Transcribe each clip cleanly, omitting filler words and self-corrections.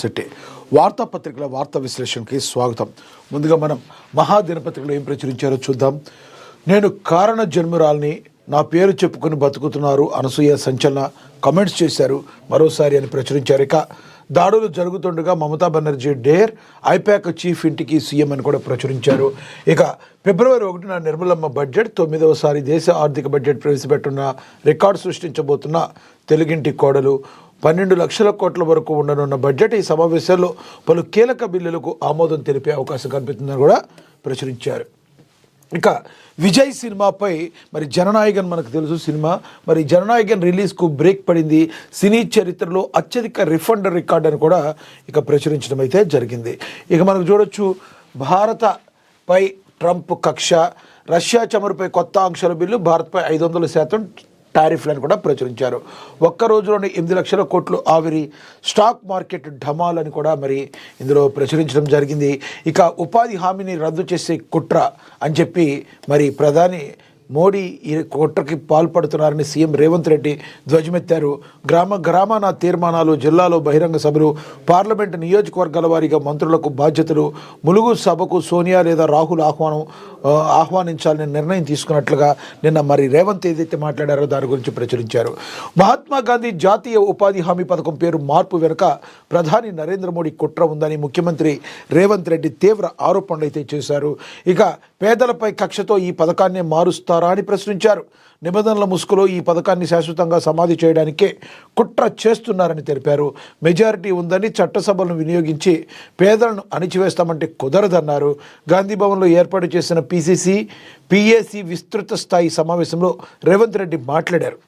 శెట్టి. వార్తాపత్రికల వార్తా విశ్లేషణకి స్వాగతం. ముందుగా మనం మహాదినపత్రికలో ఏం ప్రచురించారో చూద్దాం. నేను కారణ జన్మురాల్ని, నా పేరు చెప్పుకొని బతుకుతున్నారు అనసూయ సంచలన కమెంట్స్ చేశారు మరోసారి అని ప్రచురించారు. ఇక దాడులు జరుగుతుండగా మమతా బెనర్జీ డేర్, ఐపాక్ చీఫ్ ఇంటికి సీఎం అని కూడా ప్రచురించారు. ఇక ఫిబ్రవరి 1న నిర్మలమ్మ బడ్జెట్, 9వసారి దేశ ఆర్థిక బడ్జెట్ ప్రవేశపెట్టున్న రికార్డు సృష్టించబోతున్న తెలుగింటి కోడలు, 12 లక్షల కోట్ల వరకు ఉండనున్న బడ్జెట్. ఈ సమావేశాల్లో పలు కీలక బిల్లులకు ఆమోదం తెలిపే అవకాశం కనిపిస్తుందని కూడా ప్రచురించారు. ఇక విజయ్ సినిమాపై మరి జననాయకన్ మనకు తెలుసు సినిమా, మరి జననాయకన్ రిలీజ్కు బ్రేక్ పడింది. సినీ చరిత్రలో అత్యధిక రిఫండ్ రికార్డ్ అని కూడా ఇక ప్రచురించడం అయితే జరిగింది. ఇక మనకు చూడొచ్చు, భారతపై ట్రంప్ కక్ష, రష్యా చమురుపై కొత్త ఆంక్షల బిల్లు, భారత్పై 500% టారిఫ్లను కూడా ప్రచురించారు. ఒక్క రోజులోనే 8 లక్షల కోట్లు ఆవిరి, స్టాక్ మార్కెట్ ఢమాల్ అని కూడా మరి ఇందులో ప్రచురించడం జరిగింది. ఇక ఉపాధి హామీని రద్దు చేసే కుట్ర అని చెప్పి మరి ప్రధాని మోడీ ఈ కుట్రకి పాల్పడుతున్నారని సీఎం రేవంత్ రెడ్డి ధ్వజమెత్తారు. గ్రామాన తీర్మానాలు, జిల్లాలో బహిరంగ సభలు, పార్లమెంటు నియోజకవర్గాల వారీగా మంత్రులకు బాధ్యతలు, ములుగు సభకు సోనియా లేదా రాహుల్ ఆహ్వానించాలని నిర్ణయం తీసుకున్నట్లుగా నిన్న మరి రేవంత్ ఏదైతే మాట్లాడారో దాని గురించి ప్రచురించారు. మహాత్మా గాంధీ జాతీయ ఉపాధి హామీ పథకం పేరు మార్పు వెనుక ప్రధాని నరేంద్ర మోడీ కుట్ర ఉందని ముఖ్యమంత్రి రేవంత్ రెడ్డి తీవ్ర ఆరోపణలు అయితే చేశారు. ఇక పేదలపై కక్షతో ఈ పథకాన్ని మారుస్తారా అని ప్రశ్నించారు. నిబంధనల ముసుగులో ఈ పథకాన్ని శాశ్వతంగా సమాధి చేయడానికే కుట్ర చేస్తున్నారని తెలిపారు. మెజారిటీ ఉందని చట్టసభలను వినియోగించి పేదలను అణిచివేస్తామంటే కుదరదన్నారు. గాంధీభవన్లో ఏర్పాటు చేసిన పిఏసీ విస్తృత స్థాయి సమావేశంలో రేవంత్ రెడ్డి మాట్లాడారు.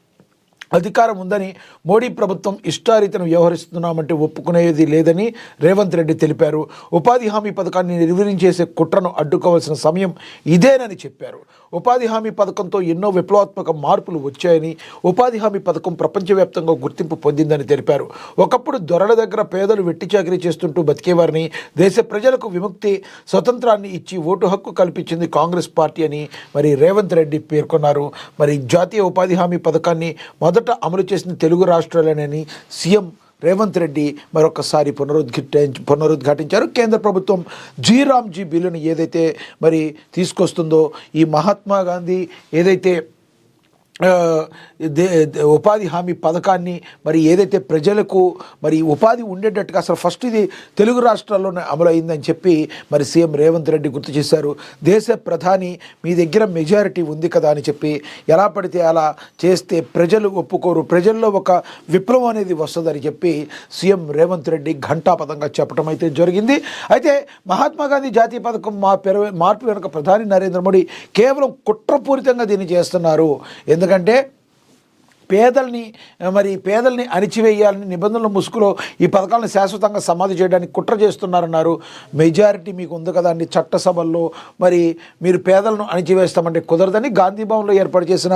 అధికారం ఉందని మోడీ ప్రభుత్వం ఇష్టారీతను వ్యవహరిస్తున్నామంటే ఒప్పుకునేది లేదని రేవంత్ రెడ్డి తెలిపారు. ఉపాధి హామీ పథకాన్ని నిర్వీర్యం కుట్రను అడ్డుకోవాల్సిన సమయం ఇదేనని చెప్పారు. ఉపాధి హామీ పథకంతో ఎన్నో విప్లవాత్మక మార్పులు వచ్చాయని, ఉపాధి హామీ పథకం ప్రపంచవ్యాప్తంగా గుర్తింపు పొందిందని తెలిపారు. ఒకప్పుడు దొరల దగ్గర పేదలు వెట్టి చాకరీ చేస్తుంటూ బతికేవారిని దేశ ప్రజలకు విముక్తి, స్వతంత్రాన్ని ఇచ్చి ఓటు హక్కు కల్పించింది కాంగ్రెస్ పార్టీ అని మరి రేవంత్ రెడ్డి పేర్కొన్నారు. మరి జాతీయ ఉపాధి హామీ పథకాన్ని మొదట అమలు చేసిన తెలుగు రాష్ట్రాలనేని సీఎం రేవంత్ రెడ్డి మరొకసారి పునరుద్ఘాటించారు. కేంద్ర ప్రభుత్వం జీ బిల్లును ఏదైతే మరి తీసుకొస్తుందో, ఈ మహాత్మా గాంధీ ఏదైతే ఉపాధి హామీ పథకాన్ని మరి ఏదైతే ప్రజలకు మరి ఉపాధి ఉండేటట్టుగా అసలు ఫస్ట్ ఇది తెలుగు రాష్ట్రాల్లోనే అమలు అయిందని చెప్పి మరి సీఎం రేవంత్ రెడ్డి గుర్తు చేశారు. దేశ ప్రధాని మీ దగ్గర మెజారిటీ ఉంది కదా అని చెప్పి ఎలా పడితే అలా చేస్తే ప్రజలు ఒప్పుకోరు, ప్రజల్లో ఒక విప్లవం అనేది వస్తుందని చెప్పి సీఎం రేవంత్ రెడ్డి ఘంటాపథంగా చెప్పడం అయితే జరిగింది. అయితే మహాత్మా గాంధీ జాతీయ పథకం మార్పు వెనుక ప్రధాని నరేంద్ర మోడీ కేవలం కుట్రపూరితంగా దీన్ని చేస్తున్నారు. ఎందుకంటే పేదల్ని అణిచివేయాలని నిబంధనల ముసుగులో ఈ పథకాలను శాశ్వతంగా సమాధి చేయడానికి కుట్ర చేస్తున్నారన్నారు. మెజారిటీ మీకు ఉంది కదా అండి చట్టసభల్లో, మరి మీరు పేదలను అణిచివేస్తామంటే కుదరదని గాంధీభవన్లో ఏర్పాటు చేసిన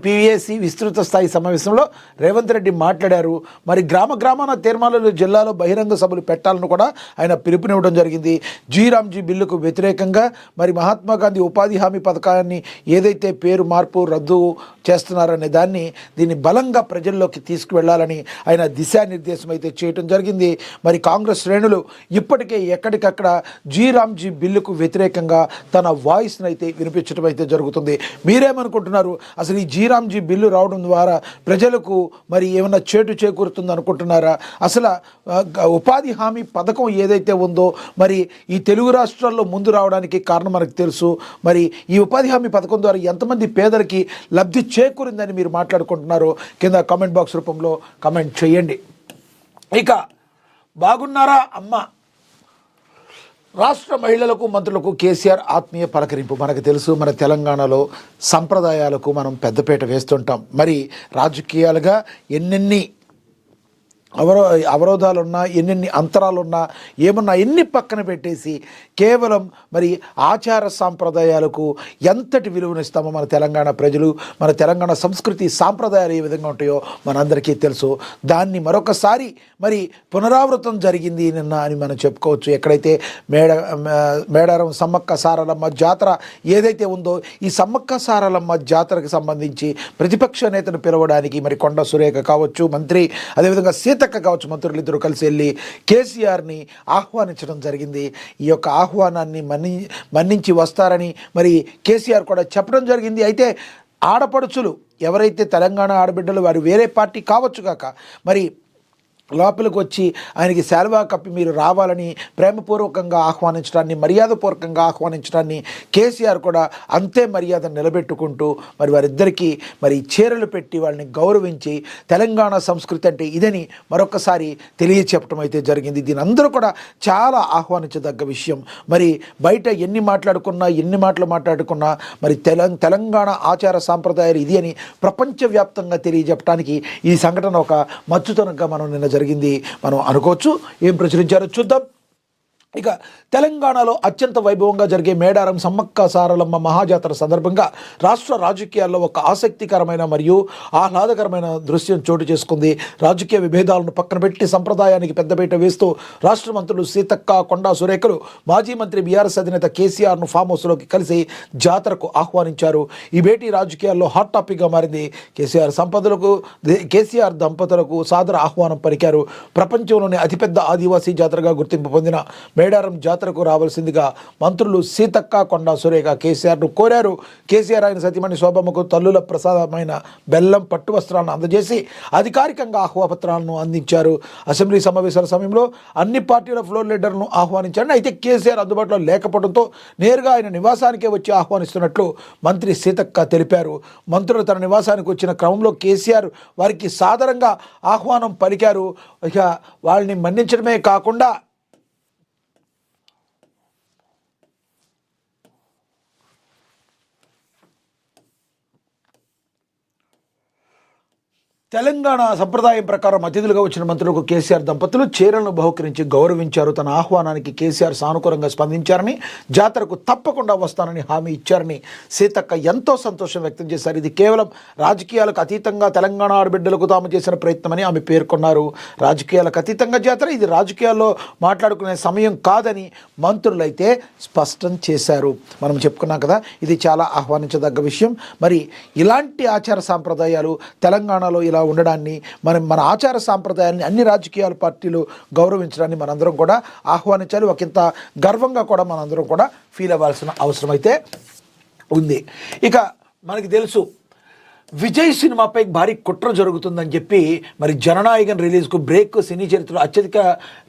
పిఏసీ విస్తృత స్థాయి సమావేశంలో రేవంత్ రెడ్డి మాట్లాడారు. మరి గ్రామాన తీర్మానాలు, జిల్లాలో బహిరంగ సభలు పెట్టాలని కూడా ఆయన పిలుపునివ్వడం జరిగింది. జీ బిల్లుకు వ్యతిరేకంగా మరి మహాత్మా గాంధీ ఉపాధి హామీ పథకాన్ని ఏదైతే పేరు మార్పు రద్దు చేస్తున్నారనే దీన్ని బలంగా ప్రజల్లోకి తీసుకువెళ్లాలని ఆయన దిశానిర్దేశం అయితే చేయటం జరిగింది. మరి కాంగ్రెస్ శ్రేణులు ఇప్పటికే ఎక్కడికక్కడ జీ బిల్లుకు వ్యతిరేకంగా తన వాయిస్ని అయితే వినిపించడం అయితే జరుగుతుంది. మీరేమనుకుంటున్నారు? అసలు ఈ జీ బిల్లు రావడం ద్వారా ప్రజలకు మరి ఏమైనా చేటు చేకూరుతుంది అనుకుంటున్నారా? అసలు ఉపాధి హామీ పథకం ఏదైతే ఉందో మరి ఈ తెలుగు రాష్ట్రాల్లో ముందు రావడానికి కారణం మనకు తెలుసు. మరి ఈ ఉపాధి హామీ పథకం ద్వారా ఎంతమంది పేదలకి లబ్ధి చేకూరిందని మీరు మాట్లాడుకుంటున్నారు? కింద కామెంట్ బాక్స్ రూపంలో కామెంట్ చేయండి. ఇక బాగున్నారా అమ్మ, రాష్ట్ర మహిళలకు మంత్రులకు కేసీఆర్ ఆత్మీయ పలకరింపు. మనకు తెలుసు, మన తెలంగాణలో సంప్రదాయాలకు మనం పెద్దపీట వేస్తుంటాం. మరి రాజకీయాలుగా ఎన్నెన్ని అవరోధాలున్నా, ఎన్నెన్ని అంతరాలున్నా, ఏమన్నా ఎన్ని పక్కన పెట్టేసి కేవలం మరి ఆచార సాంప్రదాయాలకు ఎంతటి విలువనిస్తామో మన తెలంగాణ ప్రజలు, మన తెలంగాణ సంస్కృతి సాంప్రదాయాలు ఏ విధంగా ఉంటాయో మనందరికీ తెలుసు. దాన్ని మరొకసారి మరి పునరావృతం జరిగింది నిన్న అని మనం చెప్పుకోవచ్చు. ఎక్కడైతే మేడారం సమ్మక్క సారలమ్మ జాతర ఏదైతే ఉందో, ఈ సమ్మక్క సారలమ్మ జాతరకు సంబంధించి ప్రతిపక్ష నేతను పిలవడానికి మరి కొండ సురేఖ కావచ్చు, మంత్రి, అదేవిధంగా సీతక్క కావచ్చు, మంత్రులు ఇద్దరు కలిసి వెళ్ళి కేసీఆర్ని ఆహ్వానించడం జరిగింది. ఈ యొక్క ఆహ్వానాన్ని మన్నించి వస్తారని మరి కేసీఆర్ కూడా చెప్పడం జరిగింది. అయితే ఆడపడుచులు ఎవరైతే తెలంగాణ ఆడబిడ్డలు వారు వేరే పార్టీ కావచ్చు కాక మరి లోపలికి వచ్చి ఆయనకి శాల్వా కప్పి మీరు రావాలని ప్రేమపూర్వకంగా ఆహ్వానించడాన్ని, మర్యాదపూర్వకంగా ఆహ్వానించడాన్ని కేసీఆర్ కూడా అంతే మర్యాద నిలబెట్టుకుంటూ మరి వారిద్దరికీ మరి చీరలు పెట్టి వాళ్ళని గౌరవించి తెలంగాణ సంస్కృతి అంటే ఇదని మరొకసారి తెలియచెప్పడం అయితే జరిగింది. దీని అందరూ కూడా చాలా ఆహ్వానించదగ్గ విషయం. మరి బయట ఎన్ని మాటలు మాట్లాడుకున్నా మరి తెలంగాణ ఆచార సాంప్రదాయాలు ఇది అని ప్రపంచవ్యాప్తంగా తెలియజెప్పడానికి ఈ సంఘటన ఒక మచ్చుతనంగా మనం నిన్న జరిగింది మనం అనుకోవచ్చు. ఏం ప్రచురించారో చూద్దాం. ఇక తెలంగాణలో అత్యంత వైభవంగా జరిగే మేడారం సమ్మక్క సారలమ్మ మహాజాతర సందర్భంగా రాష్ట్ర రాజకీయాల్లో ఒక ఆసక్తికరమైన మరియు ఆహ్లాదకరమైన దృశ్యం చోటు చేసుకుంది. రాజకీయ విభేదాలను పక్కన పెట్టి సంప్రదాయానికి పెద్దపీట వేస్తూ రాష్ట్ర మంత్రులు సీతక్క, కొండా సురేఖలు మాజీ మంత్రి బీఆర్ఎస్ అధినేత కేసీఆర్ను ఫామ్ హౌస్లోకి కలిసి జాతరకు ఆహ్వానించారు. ఈ భేటీ రాజకీయాల్లో హాట్ టాపిక్గా మారింది. కేసీఆర్ దంపతులకు సాదర ఆహ్వానం పలికారు. ప్రపంచంలోని అతిపెద్ద ఆదివాసీ జాతరగా గుర్తింపు పొందిన మేడారం జాతరకు రావాల్సిందిగా మంత్రులు సీతక్క, కొండా సురేఖ కేసీఆర్ను కోరారు. కేసీఆర్ ఆయన సతీమణి శోభమ్మకు తల్లుల ప్రసాదమైన బెల్లం పట్టు వస్త్రాలను అందజేసి అధికారికంగా ఆహ్వాపత్రాలను అందించారు. అసెంబ్లీ సమావేశాల సమయంలో అన్ని పార్టీల ఫ్లోర్ లీడర్లను ఆహ్వానించారు. అయితే కేసీఆర్ అందుబాటులో లేకపోవడంతో నేరుగా ఆయన నివాసానికే వచ్చి ఆహ్వానిస్తున్నట్లు మంత్రి సీతక్క తెలిపారు. మంత్రులు తన నివాసానికి వచ్చిన క్రమంలో కేసీఆర్ వారికి సాదరంగా ఆహ్వానం పలికారు. ఇక వాళ్ళని మన్నించడమే కాకుండా తెలంగాణ సంప్రదాయం ప్రకారం అతిథులుగా వచ్చిన మంత్రులకు కేసీఆర్ దంపతులు చీరలను బహుకరించి గౌరవించారు. తన ఆహ్వానానికి కేసీఆర్ సానుకూలంగా స్పందించారని, జాతరకు తప్పకుండా వస్తానని హామీ ఇచ్చారని సీతక్క ఎంతో సంతోషం వ్యక్తం చేశారు. ఇది కేవలం రాజకీయాలకు అతీతంగా తెలంగాణ ఆడబిడ్డలకు తాము చేసిన ప్రయత్నమని ఆమె పేర్కొన్నారు. రాజకీయాలకు అతీతంగా జాతర, ఇది రాజకీయాల్లో మాట్లాడుకునే సమయం కాదని మంత్రులైతే స్పష్టం చేశారు. మనం చెప్పుకున్నాం కదా, ఇది చాలా ఆహ్వానించదగ్గ విషయం. మరి ఇలాంటి ఆచార సాంప్రదాయాలు తెలంగాణలో ఇలా ఉండడాన్ని, మన ఆచార సాంప్రదాయాన్ని అన్ని రాజకీయాల పార్టీలు గౌరవించడాన్ని మనందరం కూడా ఆహ్వానించాలి. ఒకంత గర్వంగా కూడా మనందరం కూడా ఫీల్ అవ్వాల్సిన అవసరం అయితే ఉంది. ఇక మనకి తెలుసు విజయ్ సినిమాపై భారీ కుట్ర జరుగుతుందని చెప్పి మరి జననాయకన్ రిలీజ్కు బ్రేక్ సినీ చరిత్రలో అత్యధిక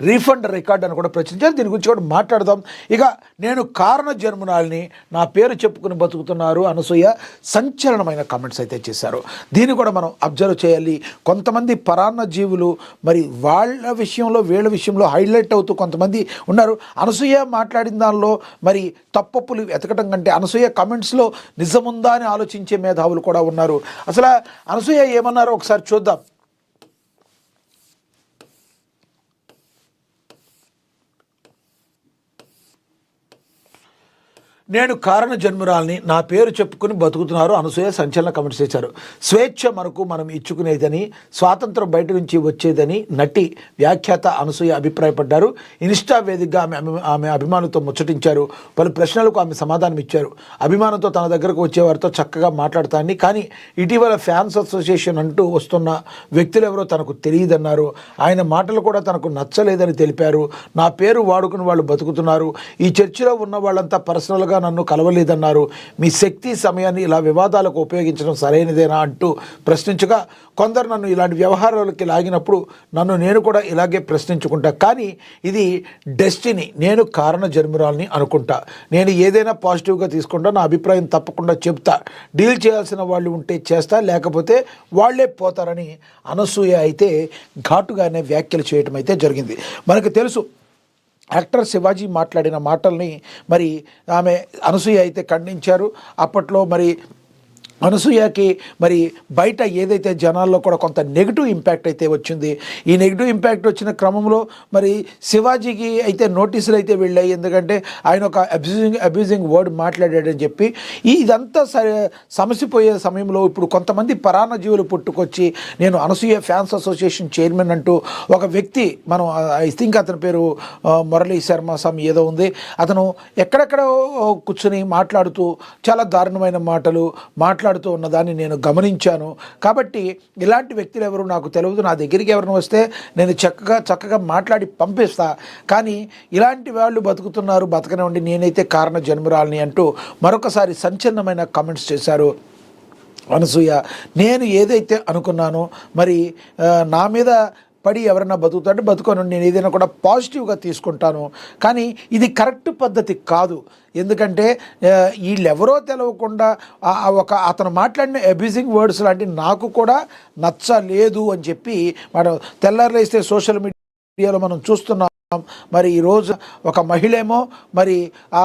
రీఫండ్ రికార్డు అని కూడా ప్రచురించారు. దీని గురించి కూడా మాట్లాడదాం. ఇక నేను కారణ జన్మునాల్ని, నా పేరు చెప్పుకుని బతుకుతున్నారు అనసూయ సంచలనమైన కామెంట్స్ అయితే చేశారు. దీన్ని కూడా మనం అబ్జర్వ్ చేయాలి. కొంతమంది పరాన్న జీవులు మరి వీళ్ళ విషయంలో హైలైట్ అవుతూ కొంతమంది ఉన్నారు. అనసూయ మాట్లాడిన దానిలో మరి తప్పులు వెతకడం కంటే అనసూయ కామెంట్స్లో నిజముందా అని ఆలోచించే మేధావులు కూడా ఉన్నారు. అసలు అనసూయ ఏమన్నారో ఒకసారి చూద్దాం. నేను కారణ జన్మురాల్ని, నా పేరు చెప్పుకుని బతుకుతున్నారు అనసూయ సంచలన కామెంట్స్ చేశారు. స్వేచ్ఛ మనకు మనం ఇచ్చుకునేదని, స్వాతంత్రం బయట నుంచి వచ్చేదని నటి వ్యాఖ్యాత అనసూయ అభిప్రాయపడ్డారు. ఇన్స్టా వేదికగా ఆమె అభిమానులతో ముచ్చటించారు. పలు ప్రశ్నలకు ఆమె సమాధానం ఇచ్చారు. అభిమానంతో తన దగ్గరకు వచ్చేవారితో చక్కగా మాట్లాడతానని, కానీ ఇటీవల ఫ్యాన్స్ అసోసియేషన్ అంటూ వస్తున్న వ్యక్తులు ఎవరో తనకు తెలియదన్నారు. ఆయన మాటలు కూడా తనకు నచ్చలేదని తెలిపారు. నా పేరు వాడుకుని వాళ్ళు బతుకుతున్నారు. ఈ చర్చలో ఉన్న వాళ్ళంతా పర్సనల్గా నన్ను కలవలేదన్నారు. మీ శక్తి సమయాన్ని ఇలా వివాదాలకు ఉపయోగించడం సరైనదేనా అంటూ ప్రశ్నించగా, కొందరు నన్ను ఇలాంటి వ్యవహారాలకి లాగినప్పుడు నేను కూడా ఇలాగే ప్రశ్నించుకుంటా. కానీ ఇది డెస్టినీ. నేను కారణ జన్మురాల్ని అనుకుంటా. నేను ఏదైనా పాజిటివ్గా తీసుకుంటా. నా అభిప్రాయం తప్పకుండా చెప్తా. డీల్ చేయాల్సిన వాళ్ళు ఉంటే చేస్తా, లేకపోతే వాళ్లే పోతారని అనసూయ అయితే ఘాటుగానే వ్యాఖ్యలు చేయడం అయితే జరిగింది. మనకు తెలుసు యాక్టర్ శివాజీ మాట్లాడిన మాటల్ని మరి అనసూయ అయితే ఖండించారు. అప్పట్లో మరి అనసూయకి మరి బయట ఏదైతే జనాల్లో కూడా కొంత నెగిటివ్ ఇంపాక్ట్ అయితే వచ్చింది. ఈ నెగిటివ్ ఇంపాక్ట్ వచ్చిన క్రమంలో మరి శివాజీకి అయితే నోటీసులు అయితే వెళ్ళాయి. ఎందుకంటే ఆయన ఒక అబ్యూజింగ్ వర్డ్ మాట్లాడాడని చెప్పి. ఇదంతా సమసిపోయే సమయంలో ఇప్పుడు కొంతమంది పరాన్న జీవులు పుట్టుకొచ్చి నేను అనసూయ ఫ్యాన్స్ అసోసియేషన్ చైర్మన్ అంటూ ఒక వ్యక్తి, మనం ఐ థింక్ అతని పేరు మురళీ శర్మ సమ్ ఏదో ఉంది, అతను ఎక్కడెక్కడ కూర్చుని మాట్లాడుతూ చాలా దారుణమైన మాటలు మాట్లాడుతూ ఉన్నదాన్ని నేను గమనించాను. కాబట్టి ఇలాంటి వ్యక్తులు ఎవరు నాకు తెలియదు. నా దగ్గరికి ఎవరైనా వస్తే నేను చక్కగా మాట్లాడి పంపిస్తా. కానీ ఇలాంటి వాళ్ళు బతుకుతున్నారు, బతకనివ్వండి, నేనైతే కారణ జన్మరాలని అంటూ మరొకసారి సంచలనమైన కామెంట్స్ చేశారు అనసూయ. నేను ఏదైతే అనుకున్నానో మరి నా మీద పడి ఎవరైనా బతుకుతాంటే బతుకోను, నేను ఏదైనా కూడా పాజిటివ్గా తీసుకుంటాను. కానీ ఇది కరెక్ట్ పద్ధతి కాదు. ఎందుకంటే వీళ్ళెవరో తెలవకుండా అతను మాట్లాడిన అబ్యూజింగ్ వర్డ్స్ లాంటివి నాకు కూడా నచ్చలేదు అని చెప్పి మనం తెల్లారులేస్తే సోషల్ మీడియాలో మనం చూస్తున్నాం. మరి ఈరోజు ఒక మహిళ ఏమో మరి ఆ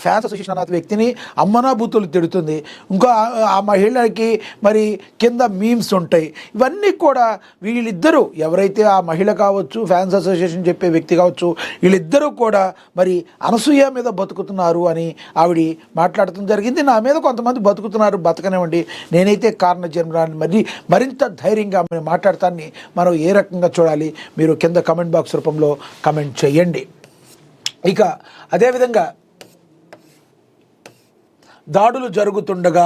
ఫ్యాన్స్ అసోసియేషన్ అనే వ్యక్తిని అమ్మనాభూతులు తిడుతుంది. ఇంకో ఆ మహిళకి మరి కింద మీమ్స్ ఉంటాయి. ఇవన్నీ కూడా వీళ్ళిద్దరూ ఎవరైతే ఆ మహిళ కావచ్చు, ఫ్యాన్స్ అసోసియేషన్ చెప్పే వ్యక్తి కావచ్చు, వీళ్ళిద్దరూ కూడా మరి అనసూయ మీద బతుకుతున్నారు అని ఆవిడ మాట్లాడటం జరిగింది. నా మీద కొంతమంది బతుకుతున్నారు, బతకనివ్వండి, నేనైతే కారణ జన్మరాన్ని మరింత ధైర్యంగా మాట్లాడతాన్ని మనం ఏ రకంగా చూడాలి మీరు కింద కమెంట్ బాక్స్ రూపంలో కమెంట్ చేయండి. ఇక అదేవిధంగా దాడులు జరుగుతుండగా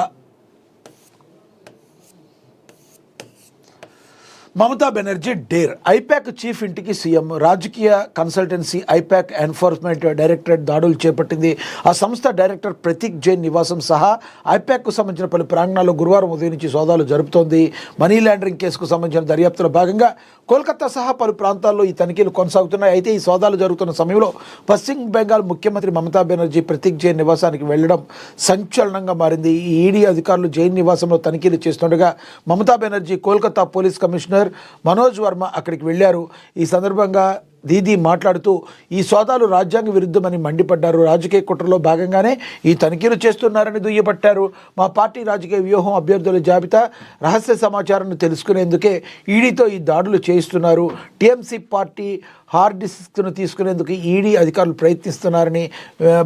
మమతా బెనర్జీ డేర్. ఐపాక్ చీఫ్ ఇంటికి సీఎం. రాజకీయ కన్సల్టెన్సీ ఐపాక్ ఎన్ఫోర్స్మెంట్ డైరెక్టరేట్ దాడులు చేపట్టింది. ఆ సంస్థ డైరెక్టర్ ప్రతీక్ జైన్ నివాసం సహా ఐపాక్కు సంబంధించిన పలు ప్రాంగణాల్లో గురువారం ఉదయం నుంచి సోదాలు జరుపుతోంది. మనీ లాండరింగ్ కేసుకు సంబంధించిన దర్యాప్తులో భాగంగా కోల్కతా సహా పలు ప్రాంతాల్లో ఈ తనిఖీలు కొనసాగుతున్నాయి. అయితే ఈ సోదాలు జరుగుతున్న సమయంలో పశ్చిమ బెంగాల్ ముఖ్యమంత్రి మమతా బెనర్జీ ప్రతీక్ జైన్ నివాసానికి వెళ్లడం సంచలనంగా మారింది. ఈ ఈడీ అధికారులు జైన్ నివాసంలో తనిఖీలు చేస్తుండగా మమతా బెనర్జీ కోల్కతా పోలీస్ కమిషనర్ మనోజ్ వర్మ అక్కడికి వెళ్ళారు. ఈ సందర్భంగా దీదీ మాట్లాడుతూ ఈ సోదాలు రాజ్యాంగ విరుద్ధమని మండిపడ్డారు. రాజకీయ కుట్రలో భాగంగానే ఈ తనిఖీలు చేస్తున్నారని దుయ్యబట్టారు. మా పార్టీ రాజకీయ వ్యూహం, అభ్యర్థుల జాబితా, రహస్య సమాచారాన్ని తెలుసుకునేందుకే ఈడీతో ఈ దాడులు చేయిస్తున్నారు. టీఎంసీ పార్టీ హార్డ్ డిస్క్ను తీసుకునేందుకు ఈడీ అధికారులు ప్రయత్నిస్తున్నారని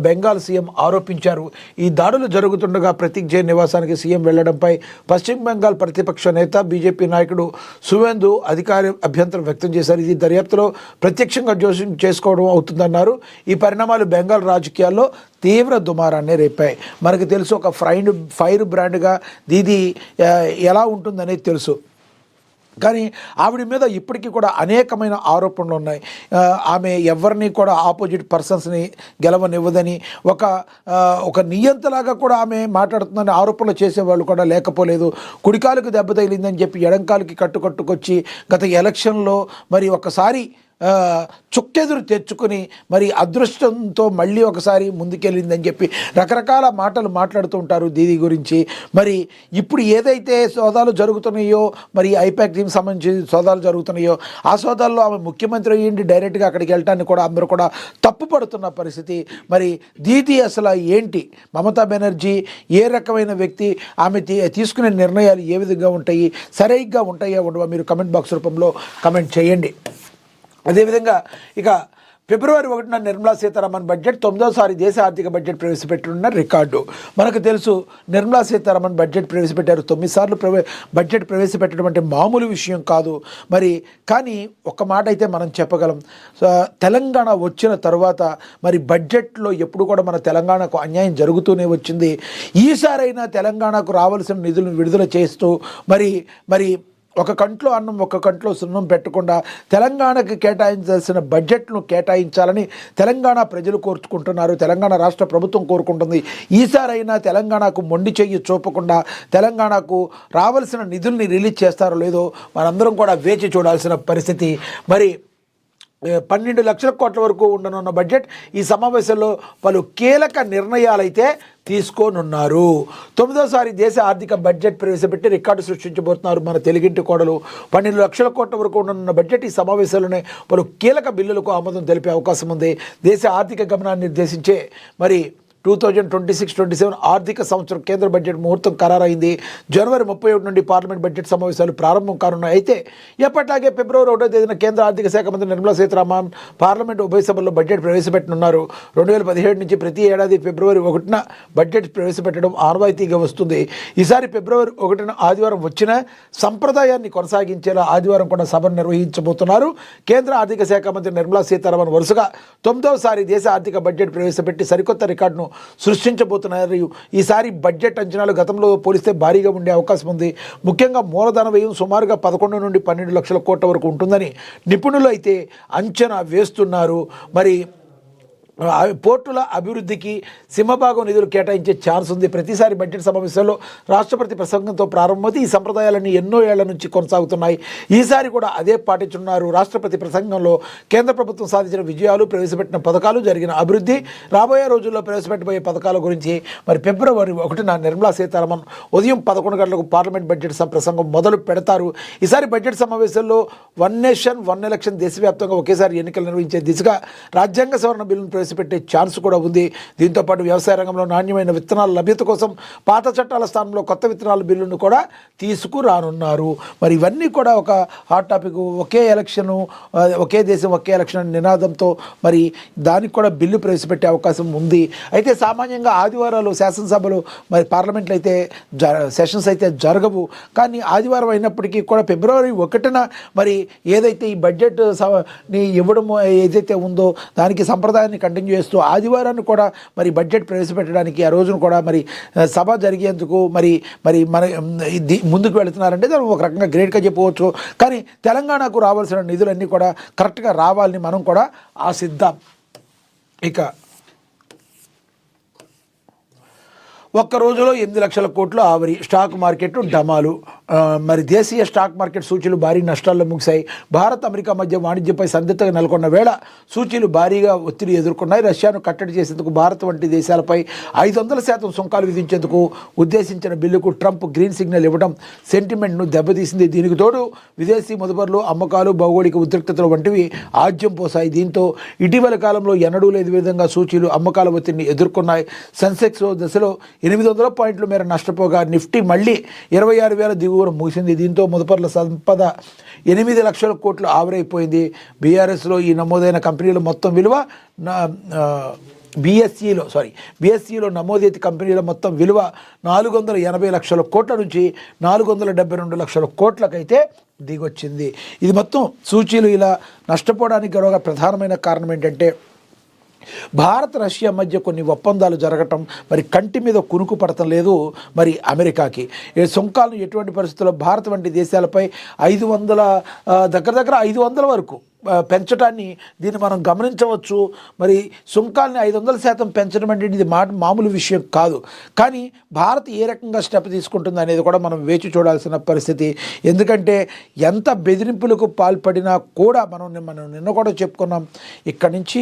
బెంగాల్ సీఎం ఆరోపించారు. ఈ దాడులు జరుగుతుండగా ప్రతీక్ జైన్ నివాసానికి సీఎం వెళ్లడంపై పశ్చిమ బెంగాల్ ప్రతిపక్ష నేత బీజేపీ నాయకుడు సువేందు అభ్యంతరం వ్యక్తం చేశారు. ఇది దర్యాప్తులో ప్రత్యక్షంగా జోక్యం చేసుకోవడం అవుతుందన్నారు. ఈ పరిణామాలు బెంగాల్ రాజకీయాల్లో తీవ్ర దుమారాన్ని రేపాయి. మనకు తెలుసు, ఒక ఫైర్ బ్రాండ్గా దీది ఎలా ఉంటుందనేది తెలుసు. కానీ ఆవిడ మీద ఇప్పటికీ కూడా అనేకమైన ఆరోపణలు ఉన్నాయి. ఆమె ఎవరిని కూడా ఆపోజిట్ పర్సన్స్ని గెలవనివ్వదని, ఒక నియంతలాగా కూడా ఆమె మాట్లాడుతుందని ఆరోపణలు చేసేవాళ్ళు కూడా లేకపోలేదు. కుడికాలకు దెబ్బ తగిలిందని చెప్పి ఎడంకాలకి కట్టుకొచ్చి గత ఎలక్షన్లో మరి ఒకసారి చుక్కెదురు తెచ్చుకుని మరి అదృష్టంతో మళ్ళీ ఒకసారి ముందుకెళ్ళిందని చెప్పి రకరకాల మాటలు మాట్లాడుతూ ఉంటారు దీది గురించి. మరి ఇప్పుడు ఏదైతే సోదాలు జరుగుతున్నాయో, మరి ఐపాక్ టీం సంబంధించి సోదాలు జరుగుతున్నాయో, ఆ సోదాల్లో ఆమె ముఖ్యమంత్రి అయ్యింది డైరెక్ట్గా అక్కడికి వెళ్ళటాన్ని కూడా అందరూ కూడా తప్పుపడుతున్న పరిస్థితి. మరి దీది అసలు ఏంటి, మమతా బెనర్జీ ఏ రకమైన వ్యక్తి, ఆమె తీసుకునే నిర్ణయాలు ఏ విధంగా ఉంటాయి, సరిగ్గా ఉంటాయా ఉండవా మీరు కమెంట్ బాక్స్ రూపంలో కమెంట్ చేయండి. అదేవిధంగా ఇక ఫిబ్రవరి 1న నిర్మలా సీతారామన్ బడ్జెట్ 9వ దేశ ఆర్థిక బడ్జెట్ ప్రవేశపెట్టనున్న రికార్డు. మనకు తెలుసు, నిర్మలా సీతారామన్ బడ్జెట్ ప్రవేశపెట్టారు. 9 సార్లు బడ్జెట్ ప్రవేశపెట్టడం అంటే మామూలు విషయం కాదు. మరి కానీ ఒక మాట అయితే మనం చెప్పగలం, తెలంగాణ వచ్చిన తర్వాత మరి బడ్జెట్లో ఎప్పుడు కూడా మన తెలంగాణకు అన్యాయం జరుగుతూనే వచ్చింది. ఈసారైనా తెలంగాణకు రావాల్సిన నిధులను విడుదల చేస్తూ మరి ఒక కంట్లో అన్నం ఒక కంట్లో సున్నం పెట్టకుండా తెలంగాణకి కేటాయించాల్సిన బడ్జెట్ను కేటాయించాలని తెలంగాణ ప్రజలు కోరుకుంటున్నారు. తెలంగాణ రాష్ట్ర ప్రభుత్వం కోరుకుంటుంది. ఈసారైనా తెలంగాణకు మొండి చెయ్యి చూపకుండా తెలంగాణకు రావాల్సిన నిధుల్ని రిలీజ్ చేస్తారో లేదో మనందరం కూడా వేచి చూడాల్సిన పరిస్థితి. మరి 12 లక్షల కోట్ల వరకు ఉండనున్న బడ్జెట్ ఈ సమావేశంలో పలు కీలక నిర్ణయాలైతే తీసుకోనున్నారు. 9వసారి దేశ ఆర్థిక బడ్జెట్ ప్రవేశపెట్టి రికార్డు సృష్టించబోతున్నారు మన తెలుగింటి కోడలు. 12 లక్షల కోట్ల వరకు ఉండనున్న బడ్జెట్ ఈ సమావేశంలోనే పలు కీలక బిల్లులకు ఆమోదం తెలిపే అవకాశం ఉంది. దేశ ఆర్థిక గమనాన్ని నిర్దేశించే మరి 2026-27 ఆర్థిక సంవత్సరం కేంద్ర బడ్జెట్ ముహూర్తం ఖరారైంది. జనవరి 31 నుండి పార్లమెంట్ బడ్జెట్ సమావేశాలు ప్రారంభం కానున్నాయి. అయితే ఎప్పట్లాగే ఫిబ్రవరి 1వ తేదీన కేంద్ర ఆర్థిక శాఖ మంత్రి నిర్మలా సీతారామన్ పార్లమెంట్ ఉభయ సభల్లో బడ్జెట్ ప్రవేశపెట్టనున్నారు. 2017 నుంచి ప్రతి ఏడాది ఫిబ్రవరి 1న బడ్జెట్ ప్రవేశపెట్టడం ఆనవాయితీగా వస్తుంది. ఈసారి ఫిబ్రవరి 1న ఆదివారం వచ్చిన సంప్రదాయాన్ని కొనసాగించేలా ఆదివారం కూడా సభను నిర్వహించబోతున్నారు. కేంద్ర ఆర్థిక శాఖ మంత్రి నిర్మలా సీతారామన్ వరుసగా 9వసారి దేశ ఆర్థిక బడ్జెట్ ప్రవేశపెట్టి సరికొత్త రికార్డును సృష్టించబోతున్నారు. ఈసారి బడ్జెట్ అంచనాలు గతంలో పోలిస్తే భారీగా ఉండే అవకాశం ఉంది. ముఖ్యంగా మూలధన వ్యయం సుమారుగా 11 నుండి 12 లక్షల కోట్ల వరకు ఉంటుందని నిపుణులు అయితే అంచనా వేస్తున్నారు. మరి పోర్టుల అభివృద్ధికి సింహభాగం నిధులు కేటాయించే ఛాన్స్ ఉంది. ప్రతిసారి బడ్జెట్ సమావేశాల్లో రాష్ట్రపతి ప్రసంగంతో ప్రారంభమవుతూ ఈ సంప్రదాయాలన్నీ ఎన్నో ఏళ్ల నుంచి కొనసాగుతున్నాయి. ఈసారి కూడా అదే పాటించున్నారు. రాష్ట్రపతి ప్రసంగంలో కేంద్ర ప్రభుత్వం సాధించిన విజయాలు, ప్రవేశపెట్టిన పథకాలు, జరిగిన అభివృద్ధి, రాబోయే రోజుల్లో ప్రవేశపెట్టబోయే పథకాల గురించి మరి ఫిబ్రవరి 1న నిర్మలా సీతారామన్ ఉదయం 11 గంటలకు పార్లమెంట్ బడ్జెట్ ప్రసంగం మొదలు పెడతారు. ఈసారి బడ్జెట్ సమావేశాల్లో వన్ నేషన్ వన్ ఎలక్షన్, దేశవ్యాప్తంగా ఒకేసారి ఎన్నికలు నిర్వహించే దిశగా రాజ్యాంగ సవరణ బిల్లును ప్రవేశపెట్టే ఛాన్స్ కూడా ఉంది. దీంతోపాటు వ్యవసాయ రంగంలో నాణ్యమైన విత్తనాల లభ్యత కోసం పాత చట్టాల స్థానంలో కొత్త విత్తనాల బిల్లును కూడా తీసుకురానున్నారు. మరి ఇవన్నీ కూడా ఒక హాట్ టాపిక్. ఒకే ఎలక్షను, ఒకే దేశం ఒకే ఎలక్షన్ నినాదంతో మరి దానికి కూడా బిల్లు ప్రవేశపెట్టే అవకాశం ఉంది. అయితే సామాన్యంగా ఆదివారాలు శాసనసభలు మరి పార్లమెంట్లో అయితే సెషన్స్ అయితే జరగవు. కానీ ఆదివారం అయినప్పటికీ కూడా ఫిబ్రవరి 1న మరి ఏదైతే ఈ బడ్జెట్ ని ఇవ్వడం ఏదైతే ఉందో దానికి సంప్రదాయాన్ని కంటిన్యూ చేస్తూ ఆదివారాన్ని కూడా మరి బడ్జెట్ ప్రవేశపెట్టడానికి ఆ రోజున కూడా మరి సభ జరిగేందుకు మరి మన ముందుకు వెళుతున్నారంటే దాన్ని ఒక రకంగా గ్రేట్గా చెప్పవచ్చు. కానీ తెలంగాణకు రావాల్సిన నిధులన్నీ కూడా కరెక్ట్గా రావాలని మనం కూడా ఆశిద్దాం. ఇక ఒక్క రోజులో 8 లక్షల కోట్ల ఆవిరి, స్టాక్ మార్కెట్ డమాలు. మరి దేశీయ స్టాక్ మార్కెట్ సూచీలు భారీ నష్టాల్లో ముగిశాయి. భారత్ అమెరికా మధ్య వాణిజ్యంపై సందిగ్ధంగా నెలకొన్న వేళ సూచీలు భారీగా ఒత్తిడి ఎదుర్కొన్నాయి. రష్యాను కట్టడి చేసేందుకు భారత్ వంటి దేశాలపై 500% సుంకాలు విధించేందుకు ఉద్దేశించిన బిల్లుకు ట్రంప్ గ్రీన్ సిగ్నల్ ఇవ్వడం సెంటిమెంట్ను దెబ్బతీసింది. దీనికి తోడు విదేశీ మదుపర్లు, అమ్మకాలు, భౌగోళిక ఉద్రిక్తతలు వంటివి ఆజ్యం పోసాయి. దీంతో ఇటీవల కాలంలో ఎన్నడూ లేని విధంగా సూచీలు అమ్మకాల ఒత్తిడిని ఎదుర్కొన్నాయి. సెన్సెక్స్ దశలో 800 పాయింట్ల మేర నష్టపోగా నిఫ్టీ మళ్ళీ 26,000 దిగువన ముగిసింది. దీంతో మదుపర్ల సంపద 8 లక్షల కోట్లు ఆవిరైపోయింది. బీఆర్ఎస్లో ఈ నమోదైన కంపెనీల మొత్తం విలువ బీఎస్ఈలో నమోదైన కంపెనీల మొత్తం విలువ 480 లక్షల కోట్ల నుంచి 472 లక్షల కోట్లకైతే దిగొచ్చింది. ఇది మొత్తం సూచీలు ఇలా నష్టపోవడానికి గల ప్రధానమైన కారణం ఏంటంటే భారత్ రష్యా మధ్య కొన్ని ఒప్పందాలు జరగటం మరి కంటి మీద కునుకు పడటం లేదు. మరి అమెరికాకి ఈ సుంకాలను ఎటువంటి పరిస్థితుల్లో భారత్ వంటి దేశాలపై 500 దగ్గర 500 వరకు పెంచడాన్ని దీన్ని మనం గమనించవచ్చు. మరి సుంకాల్ని 500% పెంచడం అంటే ఇది మామూలు విషయం కాదు. కానీ భారత్ ఏ రకంగా స్టెప్ తీసుకుంటుంది అనేది కూడా మనం వేచి చూడాల్సిన పరిస్థితి. ఎందుకంటే ఎంత బెదిరింపులకు పాల్పడినా కూడా మనం నిన్న కూడా చెప్పుకున్నాం, ఇక్కడి నుంచి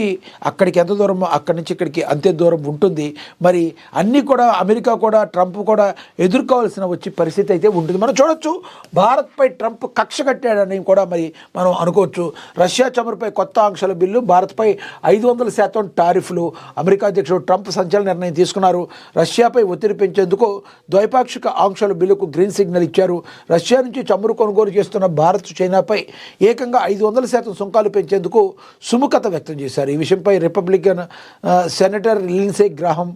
అక్కడికి ఎంత దూరం, అక్కడి నుంచి ఇక్కడికి అంతే దూరం ఉంటుంది. మరి అన్నీ కూడా అమెరికా కూడా ట్రంప్ కూడా ఎదుర్కోవాల్సిన వచ్చే పరిస్థితి అయితే ఉంటుంది. మనం చూడొచ్చు, భారత్పై ట్రంప్ కక్ష కట్టాడని కూడా మరి మనం అనుకోవచ్చు. రష్యా చమురుపై కొత్త ఆంక్షల బిల్లు, భారత్పై 500% టారిఫ్లు. అమెరికా అధ్యక్షుడు ట్రంప్ సంచలన నిర్ణయం తీసుకున్నారు. రష్యాపై ఒత్తిడి పెంచేందుకు ద్వైపాక్షిక ఆంక్షల బిల్లుకు గ్రీన్ సిగ్నల్ ఇచ్చారు. రష్యా నుంచి చమురు కొనుగోలు చేస్తున్న భారత్, చైనాపై ఏకంగా 500% సుంకాలు పెంచేందుకు సుముఖత వ్యక్తం చేశారు. ఈ విషయంపై రిపబ్లికన్ సెనేటర్ లిండ్సే గ్రాహం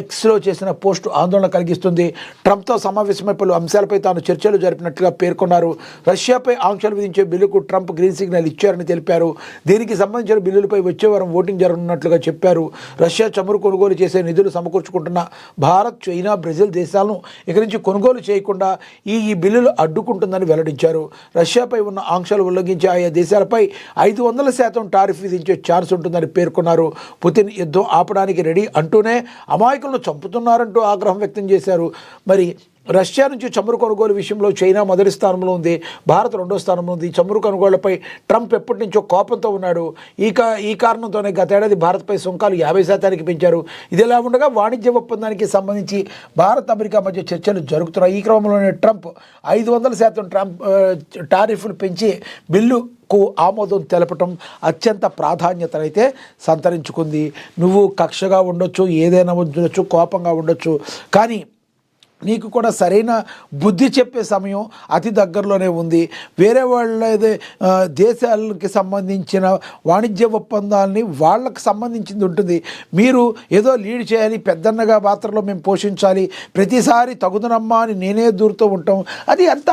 ఎక్స్లో చేసిన పోస్టు ఆందోళన కలిగిస్తుంది. ట్రంప్తో సమావేశమై పలు అంశాలపై తాను చర్చలు జరిపినట్లుగా పేర్కొన్నారు. రష్యాపై ఆంక్షలు విధించే బిల్లుకు ట్రంప్ గ్రీన్ సిగ్నల్ ఇచ్చారని తెలిపారు. దీనికి సంబంధించిన బిల్లులపై వచ్చే వారం ఓటింగ్ జరగనున్నట్లుగా చెప్పారు. రష్యా చమురు కొనుగోలు చేసే నిధులు సమకూర్చుకుంటున్న భారత్, చైనా, బ్రెజిల్ దేశాలను ఇక నుంచి కొనుగోలు చేయకుండా ఈ బిల్లులు అడ్డుకుంటుందని వెల్లడించారు. రష్యాపై ఉన్న ఆంక్షలు ఉల్లంఘించే ఆయా దేశాలపై 500% టారిఫ్ విధించే ఛాన్స్ ఉంటుందని పేర్కొన్నారు. పుతిన్ యుద్ధం ఆపడానికి రెడీ అంటూనే అమాయకులను చంపుతున్నారంటూ ఆగ్రహం వ్యక్తం చేశారు. మరి రష్యా నుంచి చమురు కొనుగోలు విషయంలో చైనా మొదటి స్థానంలో ఉంది, భారత్ 2వ స్థానంలో ఉంది. చమురు కొనుగోళ్లపై ట్రంప్ ఎప్పటి నుంచో కోపంతో ఉన్నాడు. ఈ కారణంతోనే గతేడాది భారత్పై సుంకాలు 50% పెంచారు. ఇదిలా ఉండగా వాణిజ్య ఒప్పందానికి సంబంధించి భారత్, అమెరికా మధ్య చర్చలు జరుగుతున్నాయి. ఈ క్రమంలోనే ట్రంప్ 500% టారిఫ్లు పెంచి బిల్లుకు ఆమోదం తెలపటం అత్యంత ప్రాధాన్యతనైతే సంతరించుకుంది. నువ్వు కక్షగా ఉండొచ్చు, ఏదైనా ఉండొచ్చు, కోపంగా ఉండొచ్చు, కానీ నీకు కూడా సరైన బుద్ధి చెప్పే సమయం అతి దగ్గరలోనే ఉంది. వేరే వాళ్ళ దేశాలకి సంబంధించిన వాణిజ్య ఒప్పందాలని వాళ్ళకి సంబంధించింది ఉంటుంది. మీరు ఏదో లీడ్ చేయాలి, పెద్దన్నగా పాత్రలో మేము పోషించాలి, ప్రతిసారి తగుదనమ్మా అని నేనే దూరుతూ ఉంటాం, అది అంత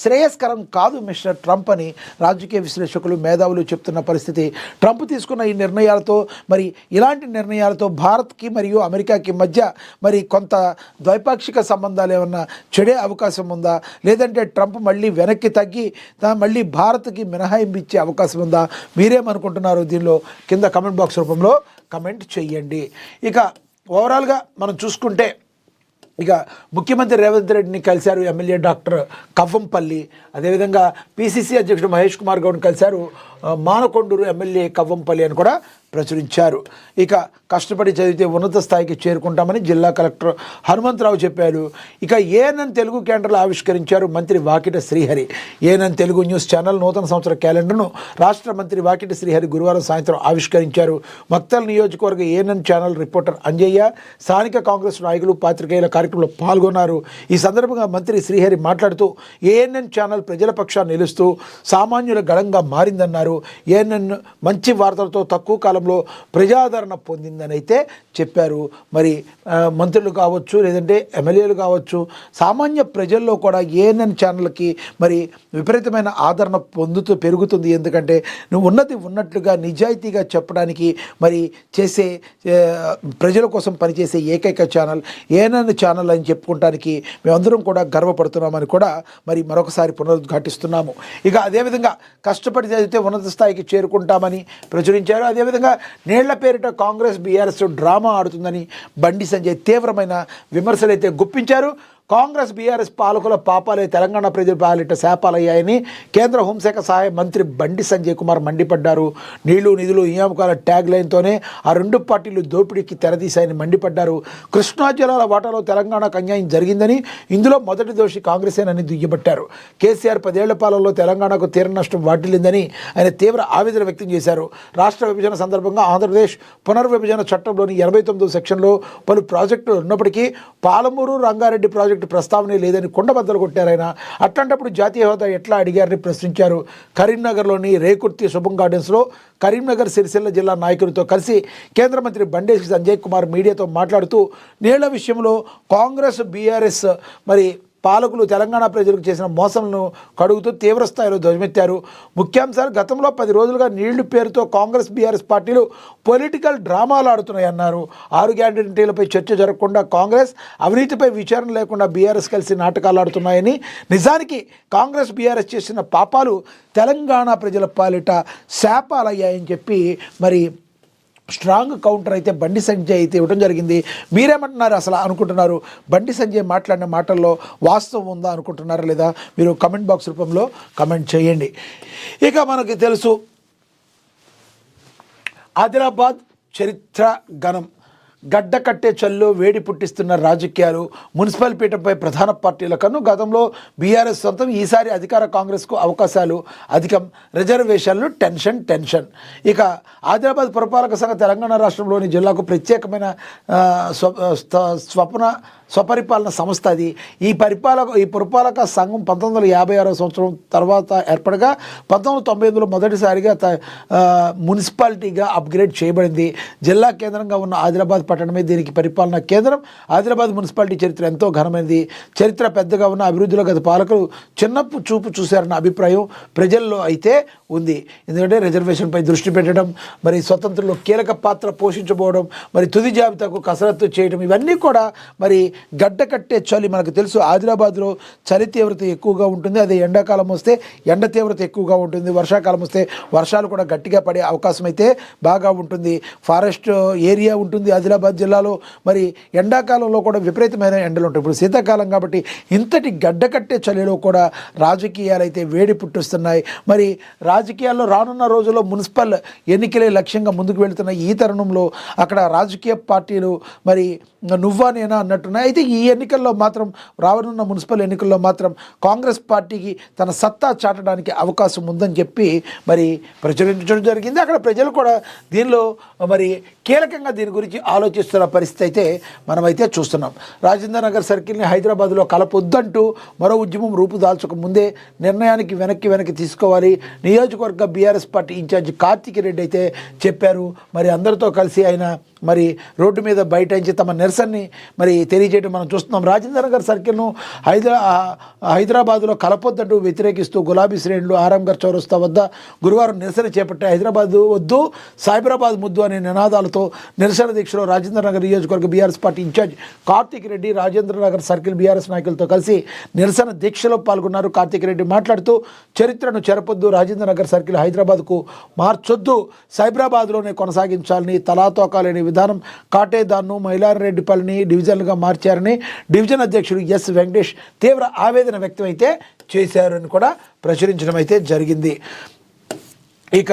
శ్రేయస్కరం కాదు మిస్టర్ ట్రంప్ అని రాజకీయ విశ్లేషకులు మేధావులు చెప్తున్న పరిస్థితి. ట్రంప్ తీసుకున్న ఈ నిర్ణయాలతో, మరి ఇలాంటి నిర్ణయాలతో భారత్కి మరియు అమెరికాకి మధ్య మరి కొంత ద్వైపాక్షిక సంబంధాలు ఏమన్నా చెడే అవకాశం ఉందా, లేదంటే ట్రంప్ మళ్ళీ వెనక్కి తగ్గి మళ్ళీ భారత్కి మినహాయింపు ఇచ్చే అవకాశం ఉందా? మీరేమనుకుంటున్నారు? దీనిలో కింద కమెంట్ బాక్స్ రూపంలో కమెంట్ చెయ్యండి. ఇక ఓవరాల్గా మనం చూసుకుంటే ఇక ముఖ్యమంత్రి రేవంత్ రెడ్డిని కలిశారు ఎమ్మెల్యే డాక్టర్ కవ్వంపల్లి, అదేవిధంగా పిసిసి అధ్యక్షుడు మహేష్ కుమార్ గౌడ్ని కలిశారు మానకొండూరు ఎమ్మెల్యే కవ్వంపల్లి అని కూడా ప్రచురించారు. ఇక కష్టపడి చదివితే ఉన్నత స్థాయికి చేరుకుంటామని జిల్లా కలెక్టర్ హనుమంతరావు చెప్పారు. ఇక ఏఎన్ఎన్ తెలుగు క్యాలెండర్లు ఆవిష్కరించారు మంత్రి వాకిట Srihari. ANN Telugu news channel నూతన సంవత్సర క్యాలెండర్ను రాష్ట్ర మంత్రి వాకిట శ్రీహరి గురువారం సాయంత్రం ఆవిష్కరించారు. మక్తల్ నియోజకవర్గ ఏఎన్ఎన్ ఛానల్ రిపోర్టర్ అంజయ్య, స్థానిక కాంగ్రెస్ నాయకులు, పాత్రికేయుల కార్యక్రమంలో పాల్గొన్నారు. ఈ సందర్భంగా మంత్రి శ్రీహరి మాట్లాడుతూ ఏఎన్ఎన్ ఛానల్ ప్రజల పక్షాన్ని నిలుస్తూ సామాన్యుల గళంగా మారిందన్నారు. ఏఎన్ఎన్ మంచి వార్తలతో తక్కువ కాలంలో ప్రజాదరణ పొందిందని అయితే చెప్పారు. మరి మంత్రులు కావచ్చు, లేదంటే ఎమ్మెల్యేలు కావచ్చు, సామాన్య ప్రజల్లో కూడా ఏఎన్ఎన్ ఛానల్కి మరి విపరీతమైన ఆదరణ పెరుగుతుంది. ఎందుకంటే నువ్వు ఉన్నది ఉన్నట్లుగా నిజాయితీగా చెప్పడానికి మరి చేసే ప్రజల కోసం పనిచేసే ఏకైక ఛానల్ ఏఎన్ఎన్ ఛానల్ అని చెప్పుకోవడానికి మేమందరం కూడా గర్వపడుతున్నామని కూడా మరి మరొకసారి పునరుద్ఘాటిస్తున్నాము. ఇక అదేవిధంగా కష్టపడి చదివితే ఉన్నత స్థాయికి చేరుకుంటామని ప్రచురించారు. అదేవిధంగా నీళ్ల పేరిట కాంగ్రెస్ బీఆర్ఎస్ డ్రామా ఆడుతుందని బండి సంజయ్ తీవ్రమైన విమర్శలైతే గుప్పించారు. కాంగ్రెస్ బీఆర్ఎస్ పాలకుల పాపాలే తెలంగాణ ప్రజల పాలిట శాపాలయ్యాయని కేంద్ర హోంశాఖ సహాయ మంత్రి బండి సంజయ్ కుమార్ మండిపడ్డారు. నీళ్లు నిధులు నియామకాల ట్యాగ్ లైన్తోనే ఆ రెండు పార్టీలు దోపిడీకి తెరదీశాయని మండిపడ్డారు. కృష్ణా జలాల వాటాలో తెలంగాణకు అన్యాయం జరిగిందని, ఇందులో మొదటి దోషి కాంగ్రెసేనని దుయ్యబట్టారు. కేసీఆర్ 10 ఏళ్ల పాలనలో తెలంగాణకు తీర నష్టం వాటిల్లిందని ఆయన తీవ్ర ఆవేదన వ్యక్తం చేశారు. రాష్ట్ర విభజన సందర్భంగా ఆంధ్రప్రదేశ్ పునర్విభజన చట్టంలోని 89వ సెక్షన్లో పలు ప్రాజెక్టులు ఉన్నప్పటికీ పాలమూరు రంగారెడ్డి ప్రాజెక్టు ప్రస్తావనే లేదని కొండబద్దలు కొట్టారైనా. అట్లాంటప్పుడు జాతీయ హోదా ఎట్లా అడిగారని ప్రశ్నించారు. కరీంనగర్లోని రేకుర్తి శుభం గార్డెన్స్లో కరీంనగర్ సిరిసిల్ల జిల్లా నాయకులతో కలిసి కేంద్ర మంత్రి బండి సంజయ్ కుమార్ మీడియాతో మాట్లాడుతూ నీళ్ల విషయంలో కాంగ్రెస్ బీఆర్ఎస్ మరి పాలకులు తెలంగాణ ప్రజలకు చేసిన మోసంను కడుగుతూ తీవ్రస్థాయిలో ధ్వజమెత్తారు. ముఖ్యాంశాలు గతంలో 10 రోజులుగా నీళ్లు పేరుతో కాంగ్రెస్ బీఆర్ఎస్ పార్టీలు పొలిటికల్ డ్రామాలు ఆడుతున్నాయన్నారు. 6 గ్యారెంటీలపై చర్చ జరగకుండా కాంగ్రెస్, అవినీతిపై విచారణ లేకుండా బీఆర్ఎస్ కలిసి నాటకాలు ఆడుతున్నాయని, నిజానికి కాంగ్రెస్ బీఆర్ఎస్ చేసిన పాపాలు తెలంగాణ ప్రజల పాలిట శాపాలయ్యాయని చెప్పి మరి స్ట్రాంగ్ కౌంటర్ అయితే బండి సంజయ్ అయితే ఇవ్వడం జరిగింది. మీరేమంటున్నారు అసలు అనుకుంటున్నారు? బండి సంజయ్ మాట్లాడిన మాటల్లో వాస్తవం ఉందా అనుకుంటున్నారా లేదా? మీరు కమెంట్ బాక్స్ రూపంలో కమెంట్ చేయండి. ఇక మనకి తెలుసు ఆదిలాబాద్ చరిత్ర ఘనం, గడ్డ కట్టే చల్లో వేడి పుట్టిస్తున్న రాజకీయాలు, మున్సిపల్ పీఠంపై ప్రధాన పార్టీల కన్ను. గతంలో బీఆర్ఎస్ సొంతం, ఈసారి అధికార కాంగ్రెస్కు అవకాశాలు అధికం, రిజర్వేషన్లు టెన్షన్. ఇక ఆదిలాబాద్ పురపాలక సంఘ తెలంగాణ రాష్ట్రంలోని జిల్లాకు ప్రత్యేకమైన స్వపరిపాలన సంస్థ అది. ఈ పురపాలక సంఘం 1956 సంవత్సరం తర్వాత ఏర్పడగా 1998లో మొదటిసారిగా మున్సిపాలిటీగా అప్గ్రేడ్ చేయబడింది. జిల్లా కేంద్రంగా ఉన్న ఆదిలాబాద్ పట్టణమే దీనికి పరిపాలనా కేంద్రం. ఆదిలాబాద్ మున్సిపాలిటీ చరిత్ర ఎంతో ఘనమైనది. చరిత్ర పెద్దగా ఉన్న అభివృద్ధిలో గత పాలకులు చిన్నపు చూపు చూశారన్న అభిప్రాయం ప్రజల్లో అయితే ఉంది. ఎందుకంటే రిజర్వేషన్పై దృష్టి పెట్టడం, మరి స్వతంత్రంలో కీలక పాత్ర పోషించబోవడం, మరి తుది జాబితాకు కసరత్తు చేయడం, ఇవన్నీ కూడా మరి గడ్డ కట్టే చలి. మనకు తెలుసు ఆదిలాబాద్లో చలి తీవ్రత ఎక్కువగా ఉంటుంది. అదే ఎండాకాలం వస్తే ఎండ తీవ్రత ఎక్కువగా ఉంటుంది. వర్షాకాలం వస్తే వర్షాలు కూడా గట్టిగా పడే అవకాశం అయితే బాగా ఉంటుంది. ఫారెస్ట్ ఏరియా ఉంటుంది ఆదిలాబాద్ జిల్లాలో. మరి ఎండాకాలంలో కూడా విపరీతమైన ఎండలు ఉంటాయి. ఇప్పుడు శీతాకాలం కాబట్టి ఇంతటి గడ్డ కట్టే చలిలో కూడా రాజకీయాలు అయితే వేడి పుట్టిస్తున్నాయి. మరి రాజకీయాల్లో రానున్న రోజుల్లో మున్సిపల్ ఎన్నికలే లక్ష్యంగా ముందుకు వెళుతున్న ఈ తరుణంలో అక్కడ రాజకీయ పార్టీలు మరి నువ్వా నేనా అన్నట్టున్నాయి. అయితే ఈ ఎన్నికల్లో మాత్రం రానున్న మున్సిపల్ ఎన్నికల్లో మాత్రం కాంగ్రెస్ పార్టీకి తన సత్తా చాటడానికి అవకాశం ఉందని చెప్పి మరి ప్రచురించడం జరిగింది. అక్కడ ప్రజలు కూడా దీనిలో మరి కీలకంగా దీని గురించి ఆలోచిస్తున్న పరిస్థితి అయితే మనమైతే చూస్తున్నాం. రాజేంద్ర నగర్ సర్కిల్ని హైదరాబాద్లో కలపొద్దంటూ మరో ఉద్యమం రూపుదాల్చక ముందే నిర్ణయానికి వెనక్కి తీసుకోవాలి నియోజకవర్గ BRS party incharge Karthik Reddy అయితే చెప్పారు. మరి అందరితో కలిసి ఆయన మరి రోడ్డు మీద బైఠాయించి తమ నిరసనని మరి తెలియజేయడం మనం చూస్తున్నాం. రాజేంద్ర నగర్ సర్కిల్ను హైదరాబాద్లో కలపొద్దంటూ వ్యతిరేకిస్తూ గులాబీ శ్రేణులు ఆరాంఘర్ చౌరస్తా వద్ద గురువారం నిరసన చేపట్టాయి. హైదరాబాద్ వద్దు సైబరాబాద్ ముద్దు అనే నినాదాలతో నిరసన దీక్షలో రాజేంద్ర నగర్ నియోజకవర్గ BRS party incharge Karthik Reddy Rajendra Nagar circle BRS నాయకులతో కలిసి నిరసన దీక్షలో పాల్గొన్నారు. కార్తిక్ రెడ్డి మాట్లాడుతూ చరిత్రను చెరపొద్దు, రాజేంద్ర నగర్ సర్కిల్ హైదరాబాద్కు మార్చొద్దు, సైబరాబాద్లోనే కొనసాగించాలని, తలాతోకాలేని విధానం కాటేదాన్ను మైలారెడ్డిపల్లిని డివిజన్లుగా మార్చారని డివిజన్ అధ్యక్షుడు ఎస్ వెంకటేష్ తీవ్ర ఆవేదన వ్యక్తమైతే చేశారని కూడా ప్రచురించడం అయితే జరిగింది. ఇక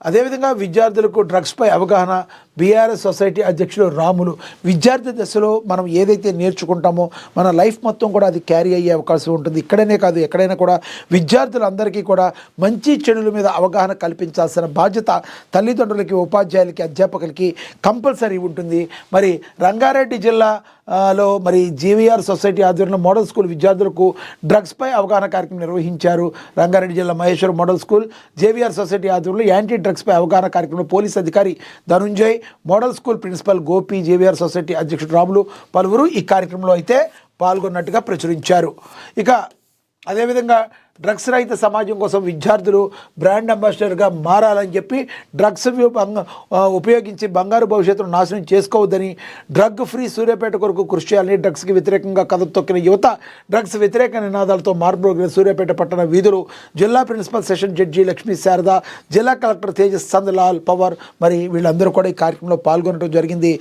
అదేవిధంగా విద్యార్థులకు డ్రగ్స్పై అవగాహన బీఆర్ఎస్ సొసైటీ అధ్యక్షుడు రాములు. విద్యార్థి దశలో మనం ఏదైతే నేర్చుకుంటామో మన లైఫ్ మొత్తం కూడా అది క్యారీ అయ్యే అవకాశం ఉంటుంది. ఇక్కడనే కాదు ఎక్కడైనా కూడా విద్యార్థులందరికీ కూడా మంచి చెడుల మీద అవగాహన కల్పించాల్సిన బాధ్యత తల్లిదండ్రులకి, ఉపాధ్యాయులకి, అధ్యాపకులకి కంపల్సరీ ఉంటుంది. మరి రంగారెడ్డి జిల్లాలో మరి జీవీఆర్ సొసైటీ ఆధ్వర్యంలో మోడల్ స్కూల్ విద్యార్థులకు డ్రగ్స్పై అవగాహన కార్యక్రమం నిర్వహించారు. రంగారెడ్డి జిల్లా Maheshwaram model school JVR society ఆధ్వర్యంలో యాంటీ డ్రగ్స్పై అవగాహన కార్యక్రమంలో పోలీస్ అధికారి Dhanunjay, model school principal Gopi, JVR society అధ్యక్షుడు రాములు పలువురు ఈ కార్యక్రమంలో అయితే పాల్గొన్నట్టుగా ప్రచురించారు. ఇక అదేవిధంగా డ్రగ్స్ రహిత సమాజం కోసం విద్యార్థులు బ్రాండ్ అంబాసిడర్గా మారాలని చెప్పి డ్రగ్స్ ఉపయోగించి బంగారు భవిష్యత్తును నాశనం చేసుకోవద్దని, డ్రగ్ ఫ్రీ సూర్యాపేట కొరకు కృషి చేయాలని, డ్రగ్స్కి వ్యతిరేకంగా కథ తొక్కిన యువత డ్రగ్స్ వ్యతిరేక నినాదాలతో మార్పు సూర్యాపేట పట్టణ వీధులు జిల్లా principal session judge Lakshmi Sharada, జిల్లా కలెక్టర్ తేజస్ చంద్లాల్ పవర్ మరి వీళ్ళందరూ కూడా ఈ కార్యక్రమంలో పాల్గొనడం జరిగింది.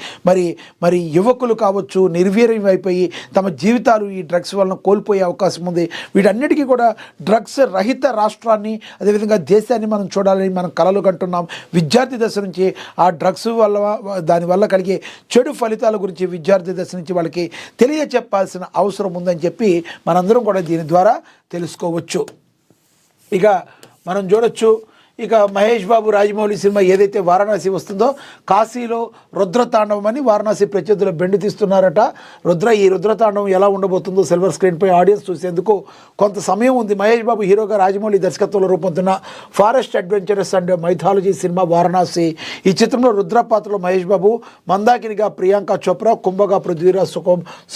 మరి యువకులు కావచ్చు నిర్వీర్యం అయిపోయి తమ జీవితాలు ఈ డ్రగ్స్ వలన కోల్పోయే అవకాశం ఉంది. వీటన్నిటికీ కూడా డ్రగ్స్ రహిత రాష్ట్రాన్ని అదేవిధంగా దేశాన్ని మనం చూడాలని మనం కలలు కంటున్నాం. విద్యార్థి దశ నుంచి ఆ డ్రగ్స్ వల్ల దానివల్ల కలిగే చెడు ఫలితాల గురించి విద్యార్థి దశ నుంచి వాళ్ళకి తెలియచెప్పాల్సిన అవసరం ఉందని చెప్పి మనందరం కూడా దీని ద్వారా తెలుసుకోవచ్చు. ఇక మనం చూడొచ్చు, ఇక మహేష్ బాబు రాజమౌళి సినిమా ఏదైతే వారణాసి వస్తుందో కాశీలో రుద్రతాండవం అని వారణాసి ప్రత్యర్థులు బెండు తీస్తున్నారట. ఈ రుద్రతాండవం ఎలా ఉండబోతుందో సిల్వర్ స్క్రీన్పై ఆడియన్స్ చూసేందుకు కొంత సమయం ఉంది. మహేష్ బాబు హీరోగా రాజమౌళి దర్శకత్వంలో రూపొందుతున్న forest adventurous and mythology cinema Varanasi. ఈ చిత్రంలో రుద్ర పాత్రలో మహేష్ బాబు, మందాకినిగా ప్రియాంక చోప్రా, కుంభగా పృథ్వీరాజ్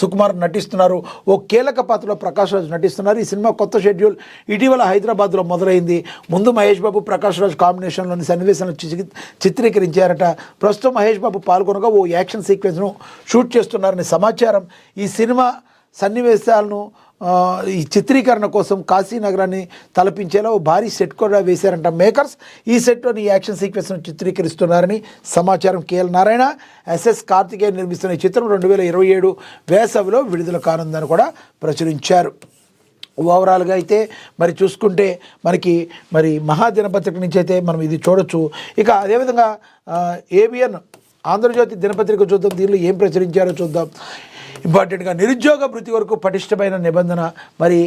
సుకుమార్ నటిస్తున్నారు. ఓ కీలక పాత్రలో ప్రకాష్ రాజ్ నటిస్తున్నారు. ఈ సినిమా కొత్త షెడ్యూల్ ఇటీవల హైదరాబాద్లో మొదలైంది. ముందు మహేష్ బాబు, ప్రకాష్ రాజ్ కాంబినేషన్లోని సన్నివేశాలను చిత్రీకరించారట. ప్రస్తుతం మహేష్ బాబు పాల్గొనగా ఓ యాక్షన్ సీక్వెన్స్ను షూట్ చేస్తున్నారని సమాచారం. ఈ సినిమా సన్నివేశాలను ఈ చిత్రీకరణ కోసం కాశీ నగరాన్ని తలపించేలా ఓ భారీ సెట్ కూడా వేశారంట మేకర్స్. ఈ సెట్లోని యాక్షన్ సీక్వెన్స్ను చిత్రీకరిస్తున్నారని సమాచారం. కేఎల్ నారాయణ, ఎస్ఎస్ కార్తికేయ నిర్మిస్తున్న ఈ చిత్రం 2027 వేసవిలో విడుదల కానుందని కూడా ప్రచురించారు. ఓవరాల్గా అయితే మరి చూసుకుంటే మనకి మరి మహాదినపత్రిక నుంచి అయితే మనం ఇది చూడొచ్చు. ఇక అదేవిధంగా ఏబిఎన్ ఆంధ్రజ్యోతి దినపత్రిక చూద్దాం. దీనిలో ఏం ప్రచురించారో చూద్దాం. ఇంపార్టెంట్గా నిరుద్యోగ భృతి వరకు పటిష్టమైన నిబంధన. మరి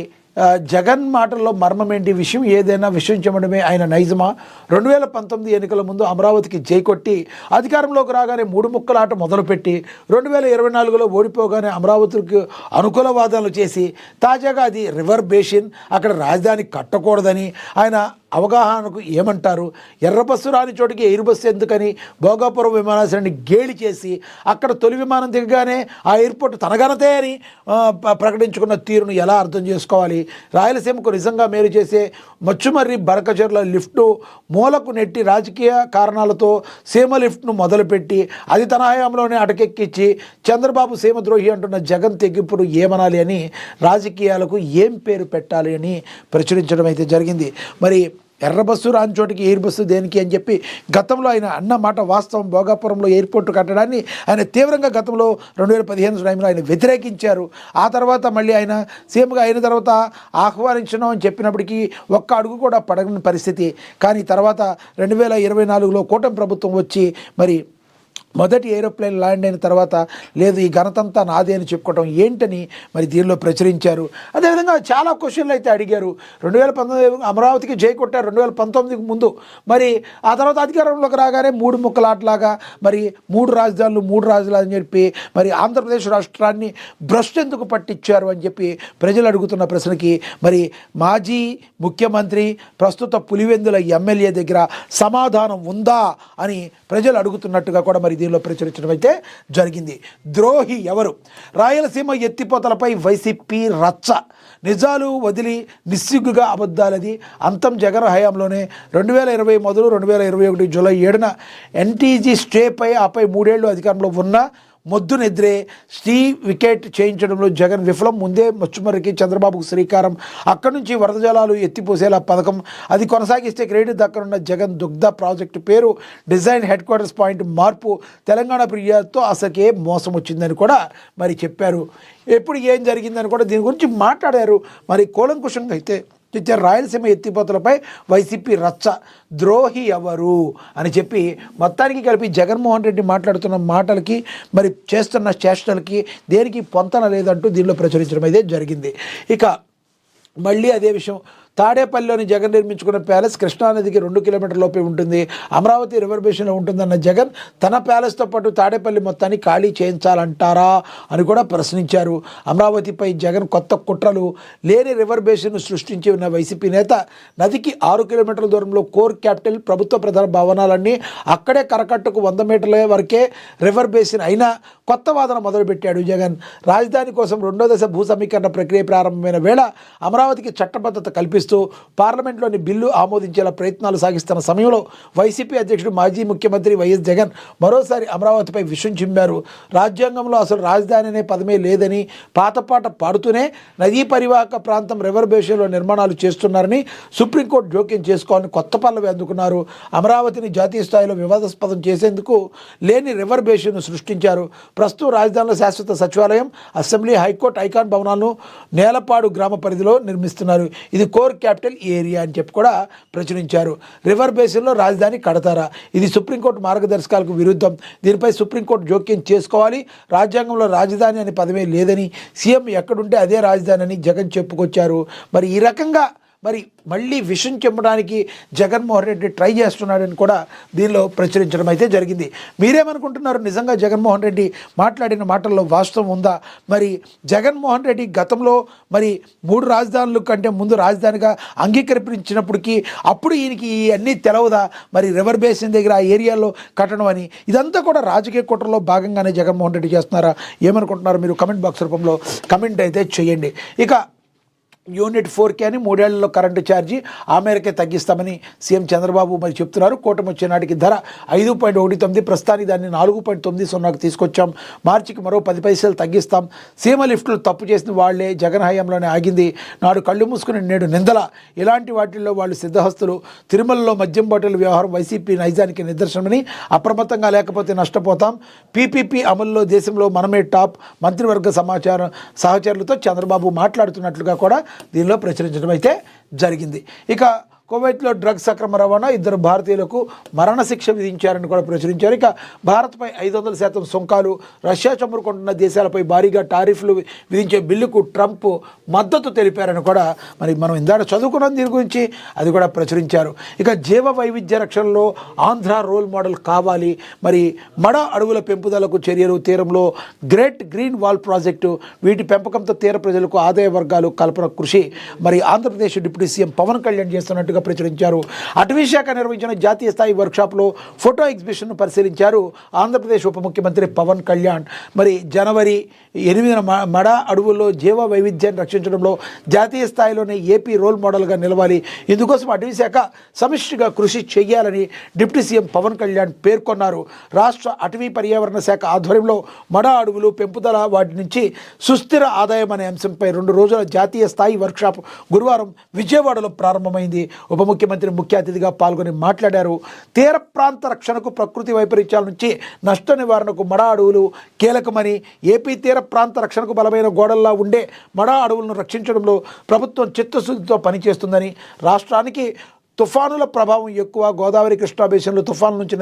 జగన్ మాటల్లో మర్మం ఏంటి? విషయం ఏదైనా విశ్వించడమే ఆయన నైజమా? 2019 ఎన్నికల ముందు అమరావతికి జై కొట్టి అధికారంలోకి రాగానే 3 ముక్కల ఆట మొదలుపెట్టి 2024లో ఓడిపోగానే అమరావతికి అనుకూల వాదనలు చేసి తాజాగా అది రివర్ బేసిన్, అక్కడ రాజధాని కట్టకూడదని ఆయన అవగాహనకు ఏమంటారు? ఎర్ర బస్సు రాని చోటికి ఎయిర్ బస్సు ఎందుకని భోగాపురం విమానాశ్రయాన్ని గేలి చేసి అక్కడ తొలి విమానం దిగగానే ఆ ఎయిర్పోర్ట్ తన ఘనతే అని ప్రకటించుకున్న తీరును ఎలా అర్థం చేసుకోవాలి? రాయలసీమకు నిజంగా మేలు చేసే మచ్చుమర్రి బరకచర్ల లిఫ్ట్ను మూలకు నెట్టి రాజకీయ కారణాలతో సీమ లిఫ్ట్ను మొదలుపెట్టి అది తన హయాంలోనే అటకెక్కించి చంద్రబాబు సీమద్రోహి అంటున్న జగన్ తెగింపును ఏమనాలి అని, రాజకీయాలకు ఏం పేరు పెట్టాలి అని ప్రచురించడం అయితే జరిగింది. మరి ఎర్ర బస్సు రాని చోటికి ఎయిర్ బస్సు దేనికి అని చెప్పి గతంలో ఆయన అన్న మాట వాస్తవం. భోగాపురంలో ఎయిర్పోర్ట్ కట్టడాన్ని ఆయన తీవ్రంగా గతంలో 2015 టైంలో ఆయన వ్యతిరేకించారు. ఆ తర్వాత మళ్ళీ ఆయన సీఎంగా అయిన తర్వాత ఆహ్వానించడం అని చెప్పినప్పటికీ ఒక్క అడుగు కూడా పడని పరిస్థితి. కానీ తర్వాత 2024లో కూటమి ప్రభుత్వం వచ్చి మరి మొదటి ఏరోప్లేన్ ల్యాండ్ అయిన తర్వాత లేదు ఈ ఘనతంతా నాదే అని చెప్పుకోవడం ఏంటని మరి దీనిలో ప్రచురించారు. అదేవిధంగా చాలా క్వశ్చన్లు అయితే అడిగారు. 2019 అమరావతికి జై కొట్టారు 2019కి ముందు. మరి ఆ తర్వాత అధికారంలోకి రాగానే మూడు ముక్కలాట్లాగా మరి మూడు రాజధానులు అని చెప్పి మరి ఆంధ్రప్రదేశ్ రాష్ట్రాన్ని భ్రష్టు ఎందుకు పట్టించారు అని చెప్పి ప్రజలు అడుగుతున్న ప్రశ్నకి మరి మాజీ ముఖ్యమంత్రి ప్రస్తుత పులివెందుల ఎమ్మెల్యే దగ్గర సమాధానం ఉందా అని ప్రజలు అడుగుతున్నట్టుగా కూడా మరి దీనిలో ప్రచురించడం అయితే జరిగింది. ద్రోహి ఎవరు? రాయలసీమ ఎత్తిపోతలపై వైసీపీ రచ్చ. నిజాలు వదిలి నిస్సిగ్గుగా అబద్ధాలది. అంతం జగన్ హయాంలోనే 2020 మొదలు 2021 జూలై 7న ఎన్టీజీ స్టేపై ఆపై 3 ఏళ్లు అధికారంలో ఉన్న మొద్దు నిద్రే స్టీ వికెట్ చేయించడంలో జగన్ విఫలం. ముందే మచ్చుమర్రికి చంద్రబాబుకు శ్రీకారం. అక్కడి నుంచి వరద జలాలు ఎత్తిపోసేలా పథకం. అది కొనసాగిస్తే క్రెడిట్ దక్కనున్న జగన్ దుగ్ధ ప్రాజెక్టు పేరు డిజైన్ హెడ్ క్వార్టర్స్ పాయింట్ మార్పు. తెలంగాణ ఫిర్యాదుతో అసలుకే మోసం వచ్చిందని కూడా మరి చెప్పారు. ఎప్పుడు ఏం జరిగిందని కూడా దీని గురించి మాట్లాడారు. మరి కూలంకుషంగా అయితే రాయలసీమ ఎత్తిపోతలపై వైసీపీ రచ్చ. ద్రోహి ఎవరు అని చెప్పి మొత్తానికి కలిపి జగన్మోహన్ రెడ్డి మాట్లాడుతున్న మాటలకి మరి చేస్తున్న చేష్టలకి దేనికి పొంతన లేదంటూ దీనిలో ప్రచురించడం అయితే జరిగింది. ఇక మళ్ళీ అదే విషయం, తాడేపల్లిలోని జగన్ నిర్మించుకున్న ప్యాలెస్ కృష్ణానదికి 2 కిలోమీటర్ల లోపే ఉంటుంది. అమరావతి రిజర్వేషన్లో ఉంటుందన్న జగన్ తన ప్యాలెస్తో పాటు తాడేపల్లి మొత్తాన్ని ఖాళీ చేయించాలంటారా అని కూడా ప్రశ్నించారు. అమరావతిపై జగన్ కొత్త కుట్రలు. లేని రిజర్వేషన్ను సృష్టించి ఉన్న వైసీపీ నేత నదికి 6 కిలోమీటర్ల దూరంలో కోర్ క్యాపిటల్ ప్రభుత్వ ప్రధాన భవనాలన్నీ అక్కడే కరకట్టుకు 100 మీటర్ల వరకే రిజర్వేషన్ అయినా కొత్త వాదన మొదలుపెట్టాడు జగన్. రాజధాని కోసం 2వ దశ భూ సమీకరణ ప్రక్రియ ప్రారంభమైన వేళ అమరావతికి చట్టబద్ధత కల్పిస్తూ పార్లమెంట్లోని బిల్లు ఆమోదించేలా ప్రయత్నాలు సాగిస్తున్న సమయంలో వైసీపీ అధ్యక్షుడు మాజీ ముఖ్యమంత్రి వైఎస్ జగన్ మరోసారి అమరావతిపై విషం చిమ్మారు. రాజ్యాంగంలో అసలు రాజధాని అనే పదమే లేదని పాతపాట పాడుతూనే నదీ పరివాహక ప్రాంతం రిజర్వేషన్లో నిర్మాణాలు చేస్తున్నారని సుప్రీంకోర్టు జోక్యం చేసుకోవాలని కొత్త పల్లవి అందుకున్నారు. అమరావతిని జాతీయ స్థాయిలో వివాదాస్పదం చేసేందుకు లేని రిజర్వేషన్ను సృష్టించారు. ప్రస్తుతం రాజధానిలో శాశ్వత సచివాలయం, అసెంబ్లీ, హైకోర్టు, ఐకాన్ భవనాలను నేలపాడు గ్రామ పరిధిలో నిర్మిస్తున్నారు. ఇది కోర్ క్యాపిటల్ ఏరియా అని చెప్పి కూడా ప్రచురించారు. రివర్ బేసిన్లో రాజధాని కడతారా? ఇది సుప్రీంకోర్టు మార్గదర్శకాలకు విరుద్ధం. దీనిపై సుప్రీంకోర్టు జోక్యం చేసుకోవాలి. రాజ్యాంగంలో రాజధాని అనే పదమే లేదని, సీఎం ఎక్కడుంటే అదే రాజధాని అని జగన్ చెప్పుకొచ్చారు. మరి ఈ రకంగా మరి మళ్ళీ విషం చెమ్మడానికి జగన్మోహన్ రెడ్డి ట్రై చేస్తున్నాడని కూడా దీనిలో ప్రచురించడం అయితే జరిగింది. మీరేమనుకుంటున్నారు? నిజంగా జగన్మోహన్ రెడ్డి మాట్లాడిన మాటల్లో వాస్తవం ఉందా? మరి జగన్మోహన్ రెడ్డి గతంలో మరి 3 రాజధానుల కంటే ముందు రాజధానిగా అంగీకరించినప్పటికీ అప్పుడు ఈయనకి అన్నీ తెలవదా? మరి రివర్ బేసిన్ దగ్గర ఆ ఏరియాలో కట్టడం అని ఇదంతా కూడా రాజకీయ కుట్రలో భాగంగానే జగన్మోహన్ రెడ్డి చేస్తున్నారా? ఏమనుకుంటున్నారు? మీరు కమెంట్ బాక్స్ రూపంలో కమెంట్ అయితే చేయండి. ఇక యూనిట్ 4K అని 3 ఏళ్లలో కరెంటు ఛార్జీ ఆ మేరకే తగ్గిస్తామని సీఎం చంద్రబాబు మరి చెప్తున్నారు. కూటమి వచ్చే నాటికి ధర 5.19, ప్రస్తుతానికి దాన్ని 4.90కు తీసుకొచ్చాం. మార్చికి మరో 10 పైసలు తగ్గిస్తాం. సీమ లిఫ్టులు తప్పు చేసిన వాళ్లే, జగన్ హయాంలోనే ఆగింది. నాడు కళ్ళు మూసుకుని నేడు నిందల. ఇలాంటి వాటిల్లో వాళ్ళు సిద్ధహస్తులు. తిరుమలలో మద్యం బాటిల్ వ్యవహారం వైసీపీ నైజానికి నిదర్శనమని, అప్రమత్తంగా లేకపోతే నష్టపోతాం. పీపీపీ అమలులో దేశంలో మనమే టాప్. మంత్రివర్గ సహచరులతో చంద్రబాబు మాట్లాడుతున్నట్లుగా కూడా దీనిలో ప్రచురించడం అయితే జరిగింది. ఇక కువైట్లో డ్రగ్స్ అక్రమ రవాణా, 2 భారతీయులకు మరణశిక్ష విధించారని కూడా ప్రచురించారు. ఇక భారత్పై 500% సుంకాలు, రష్యా చమురుకుంటున్న దేశాలపై భారీగా టారిఫ్లు విధించే బిల్లుకు ట్రంప్ మద్దతు తెలిపారని కూడా మరి మనం ఇందాక చదువుకున్నాం దీని గురించి, అది కూడా ప్రచురించారు. ఇక జీవ వైవిధ్య రక్షణలో ఆంధ్ర రోల్ మోడల్ కావాలి. మరి మడ అడవుల పెంపుదలకు చర్యలు, తీరంలో గ్రేట్ గ్రీన్ వాల్ ప్రాజెక్టు, వీటి పెంపకంతో తీర ప్రజలకు ఆదాయ వర్గాలు కల్పన కృషి మరి ఆంధ్రప్రదేశ్ డిప్యూటీ సీఎం పవన్ కళ్యాణ్ చేస్తున్నట్టుగా ప్రచురించారు. అటవీ శాఖ నిర్వహించిన జాతీయ స్థాయి వర్క్షాప్లో ఫోటో ఎగ్జిబిషన్ను పరిశీలించారు ఆంధ్రప్రదేశ్ ఉప ముఖ్యమంత్రి పవన్ కళ్యాణ్. మరి జనవరి 8న మడ అడవుల్లో జీవ వైవిధ్యాన్ని రక్షించడంలో జాతీయ స్థాయిలోనే ఏపీ రోల్ మోడల్గా నిలవాలి. ఇందుకోసం అటవీ శాఖ సమిష్టిగా కృషి చేయాలని డిప్యూటీ సీఎం పవన్ కళ్యాణ్ పేర్కొన్నారు. రాష్ట్ర అటవీ పర్యావరణ శాఖ ఆధ్వర్యంలో మడ అడవులు పెంపుదల, వాటి నుంచి సుస్థిర ఆదాయం అనే అంశంపై 2 రోజుల జాతీయ స్థాయి వర్క్షాప్ గురువారం విజయవాడలో ప్రారంభమైంది. ఉప ముఖ్యమంత్రి ముఖ్య అతిథిగా పాల్గొని మాట్లాడారు. తీర ప్రాంత రక్షణకు, ప్రకృతి వైపరీత్యాల నుంచి నష్ట నివారణకు మడ అడవులు కీలకమని, ఏపీ తీర ప్రాంత రక్షణకు బలమైన గోడల్లా ఉండే మడ అడవులను రక్షించడంలో ప్రభుత్వం చిత్తశుద్ధితో పనిచేస్తుందని, రాష్ట్రానికి తుఫానుల ప్రభావం ఎక్కువ, గోదావరి కృష్ణా బేసిన్లో తుఫాను నుంచి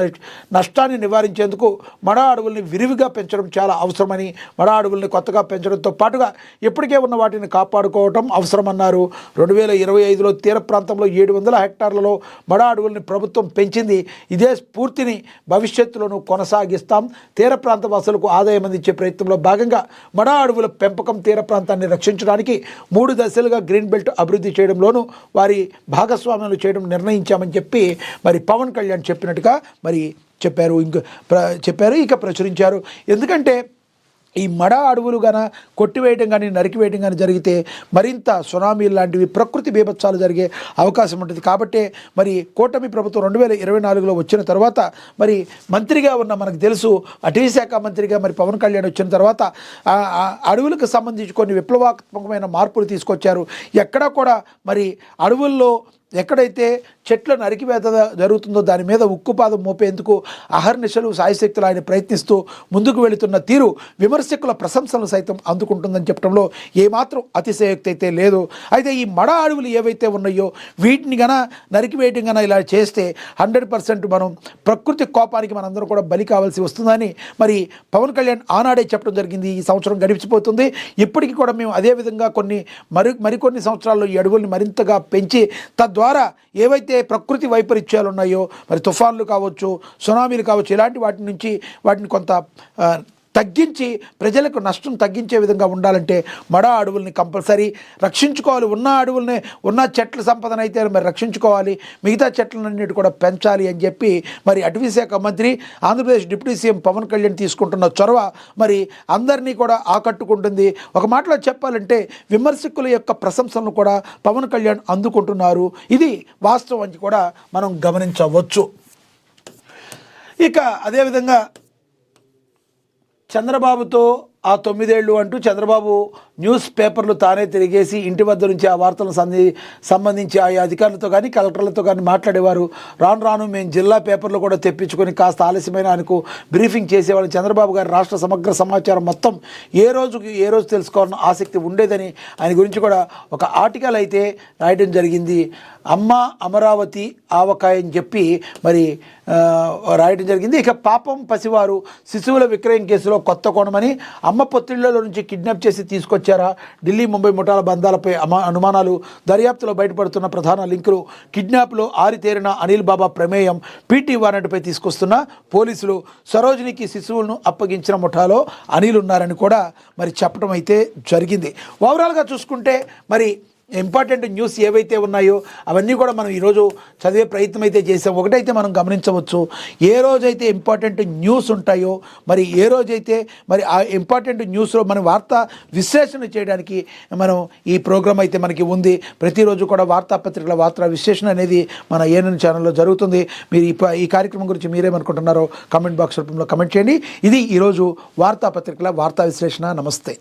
నష్టాన్ని నివారించేందుకు మడా అడవుల్ని విరివిగా పెంచడం చాలా అవసరమని, మడా అడవుల్ని కొత్తగా పెంచడంతో పాటుగా ఇప్పటికే ఉన్న వాటిని కాపాడుకోవటం అవసరమన్నారు. 2025లో తీర ప్రాంతంలో 700 హెక్టార్లలో మడా అడవుల్ని ప్రభుత్వం పెంచింది. ఇదే స్ఫూర్తిని భవిష్యత్తులోనూ కొనసాగిస్తాం. తీర ప్రాంత వాసులకు ఆదాయం అందించే ప్రయత్నంలో భాగంగా మడా అడవుల పెంపకం, తీర ప్రాంతాన్ని రక్షించడానికి 3 దశలుగా గ్రీన్ బెల్ట్ అభివృద్ధి చేయడంలోనూ వారి భాగస్వామ్యాలు చేయడం నిర్ణయించామని చెప్పి మరి పవన్ కళ్యాణ్ చెప్పినట్టుగా మరి చెప్పారు, ఇక ప్రచురించారు. ఎందుకంటే ఈ మడా అడవులు కొట్టివేయడం కానీ నరికివేయడం కానీ జరిగితే మరింత సునామీలు లాంటివి ప్రకృతి బీభత్సాలు జరిగే అవకాశం ఉంటుంది. కాబట్టి మరి కూటమి ప్రభుత్వం 2024లో వచ్చిన తర్వాత మరి మంత్రిగా ఉన్న మనకు తెలుసు, అటవీ శాఖ మంత్రిగా మరి పవన్ కళ్యాణ్ వచ్చిన తర్వాత అడవులకు సంబంధించి కొన్ని విప్లవాత్మకమైన మార్పులు తీసుకొచ్చారు. ఎక్కడా కూడా మరి అడవుల్లో ఎక్కడైతే చెట్ల నరికివేత జరుగుతుందో దాని మీద ఉక్కుపాదం మోపేందుకు అహర్నిశలు సాయశక్తులు ఆయన ప్రయత్నిస్తూ ముందుకు వెళుతున్న తీరు విమర్శకుల ప్రశంసలు సైతం అందుకుంటుందని చెప్పడంలో ఏమాత్రం అతిశయోక్తి అయితే లేదు. అయితే ఈ మడ అడవులు ఏవైతే ఉన్నాయో వీటిని నరికివేయటం ఇలా చేస్తే 100% మనం ప్రకృతి కోపానికి మనందరం కూడా బలి కావాల్సి వస్తుందని మరి పవన్ కళ్యాణ్ ఆనాడే చెప్పడం జరిగింది. ఈ సంవత్సరం గడిచిపోతుంది, ఇప్పటికీ కూడా మేము అదేవిధంగా మరికొన్ని సంవత్సరాల్లో ఈ అడవుల్ని మరింతగా పెంచి ద్వారా ఏవైతే ప్రకృతి వైపరీత్యాలు ఉన్నాయో మరి తుఫాన్లు కావచ్చు, సునామీలు కావచ్చు, ఇలాంటి వాటిని కొంత తగ్గించి ప్రజలకు నష్టం తగ్గించే విధంగా ఉండాలంటే మడా అడవుల్ని కంపల్సరీ రక్షించుకోవాలి. ఉన్న చెట్ల సంపదనైతే మరి రక్షించుకోవాలి, మిగతా చెట్లన్నిటి కూడా పెంచాలి అని చెప్పి మరి అటవీ శాఖ మంత్రి, ఆంధ్రప్రదేశ్ డిప్యూటీ సీఎం పవన్ కళ్యాణ్ తీసుకుంటున్న చొరవ మరి అందరినీ కూడా ఆకట్టుకుంటుంది. ఒక మాటలో చెప్పాలంటే విమర్శకుల యొక్క ప్రశంసలను కూడా పవన్ కళ్యాణ్ అందుకుంటున్నారు. ఇది వాస్తవం అని కూడా మనం గమనించవచ్చు. ఇక అదేవిధంగా చంద్రబాబుతో ఆ 9 ఏళ్ళు అంటూ చంద్రబాబు న్యూస్ పేపర్లు తానే తిరిగేసి ఇంటి వద్ద నుంచి ఆ వార్తలకు సంబంధించి ఆయా అధికారులతో కానీ కలెక్టర్లతో కానీ మాట్లాడేవారు. రాను మేము జిల్లా పేపర్లు కూడా తెప్పించుకొని కాస్త ఆలస్యమైన ఆయనకు బ్రీఫింగ్ చేసేవాళ్ళు. చంద్రబాబు గారు రాష్ట్ర సమగ్ర సమాచారం మొత్తం ఏ రోజు తెలుసుకోవాలన్న ఆసక్తి ఉండేదని ఆయన గురించి కూడా ఒక ఆర్టికల్ అయితే రాయడం జరిగింది. అమ్మ అమరావతి ఆవకాయ అని చెప్పి మరి రాయడం జరిగింది. ఇక పాపం పసివారు శిశువుల విక్రయం కేసులో కొత్త కోణమని, అమ్మ పొత్తిళ్లలో నుంచి కిడ్నాప్ చేసి తీసుకొచ్చారా, ఢిల్లీ ముంబై ముఠాల బంధాలపై అనుమానాలు, దర్యాప్తులో బయటపడుతున్న ప్రధాన లింకులు, కిడ్నాప్లో ఆరితేరిన అనిల్ బాబా ప్రమేయం, పీటీ వారెంట్పై తీసుకొస్తున్న పోలీసులు, సరోజినికి శిశువులను అప్పగించిన ముఠాలో అనిల్ ఉన్నారని కూడా మరి చెప్పడం అయితే జరిగింది. ఓవరాల్గా చూసుకుంటే మరి ఇంపార్టెంట్ న్యూస్ ఏవైతే ఉన్నాయో అవన్నీ కూడా మనం ఈరోజు చదివే ప్రయత్నం అయితే చేసాం. ఒకటైతే మనం గమనించవచ్చు, ఏ రోజైతే ఇంపార్టెంట్ న్యూస్ ఉంటాయో మరి ఏ రోజైతే మరి ఆ ఇంపార్టెంట్ న్యూస్లో మన వార్తా విశ్లేషణ చేయడానికి మనం ఈ ప్రోగ్రాం అయితే మనకి ఉంది. ప్రతిరోజు కూడా వార్తాపత్రికల వార్తా విశ్లేషణ అనేది మన ఏఎన్ఎన్ ఛానల్లో జరుగుతుంది. మీరు ఈ కార్యక్రమం గురించి మీరేమనుకుంటున్నారో కామెంట్ బాక్స్ రూపంలో కామెంట్ చేయండి. ఇది ఈరోజు వార్తాపత్రికల వార్తా విశ్లేషణ. నమస్తే.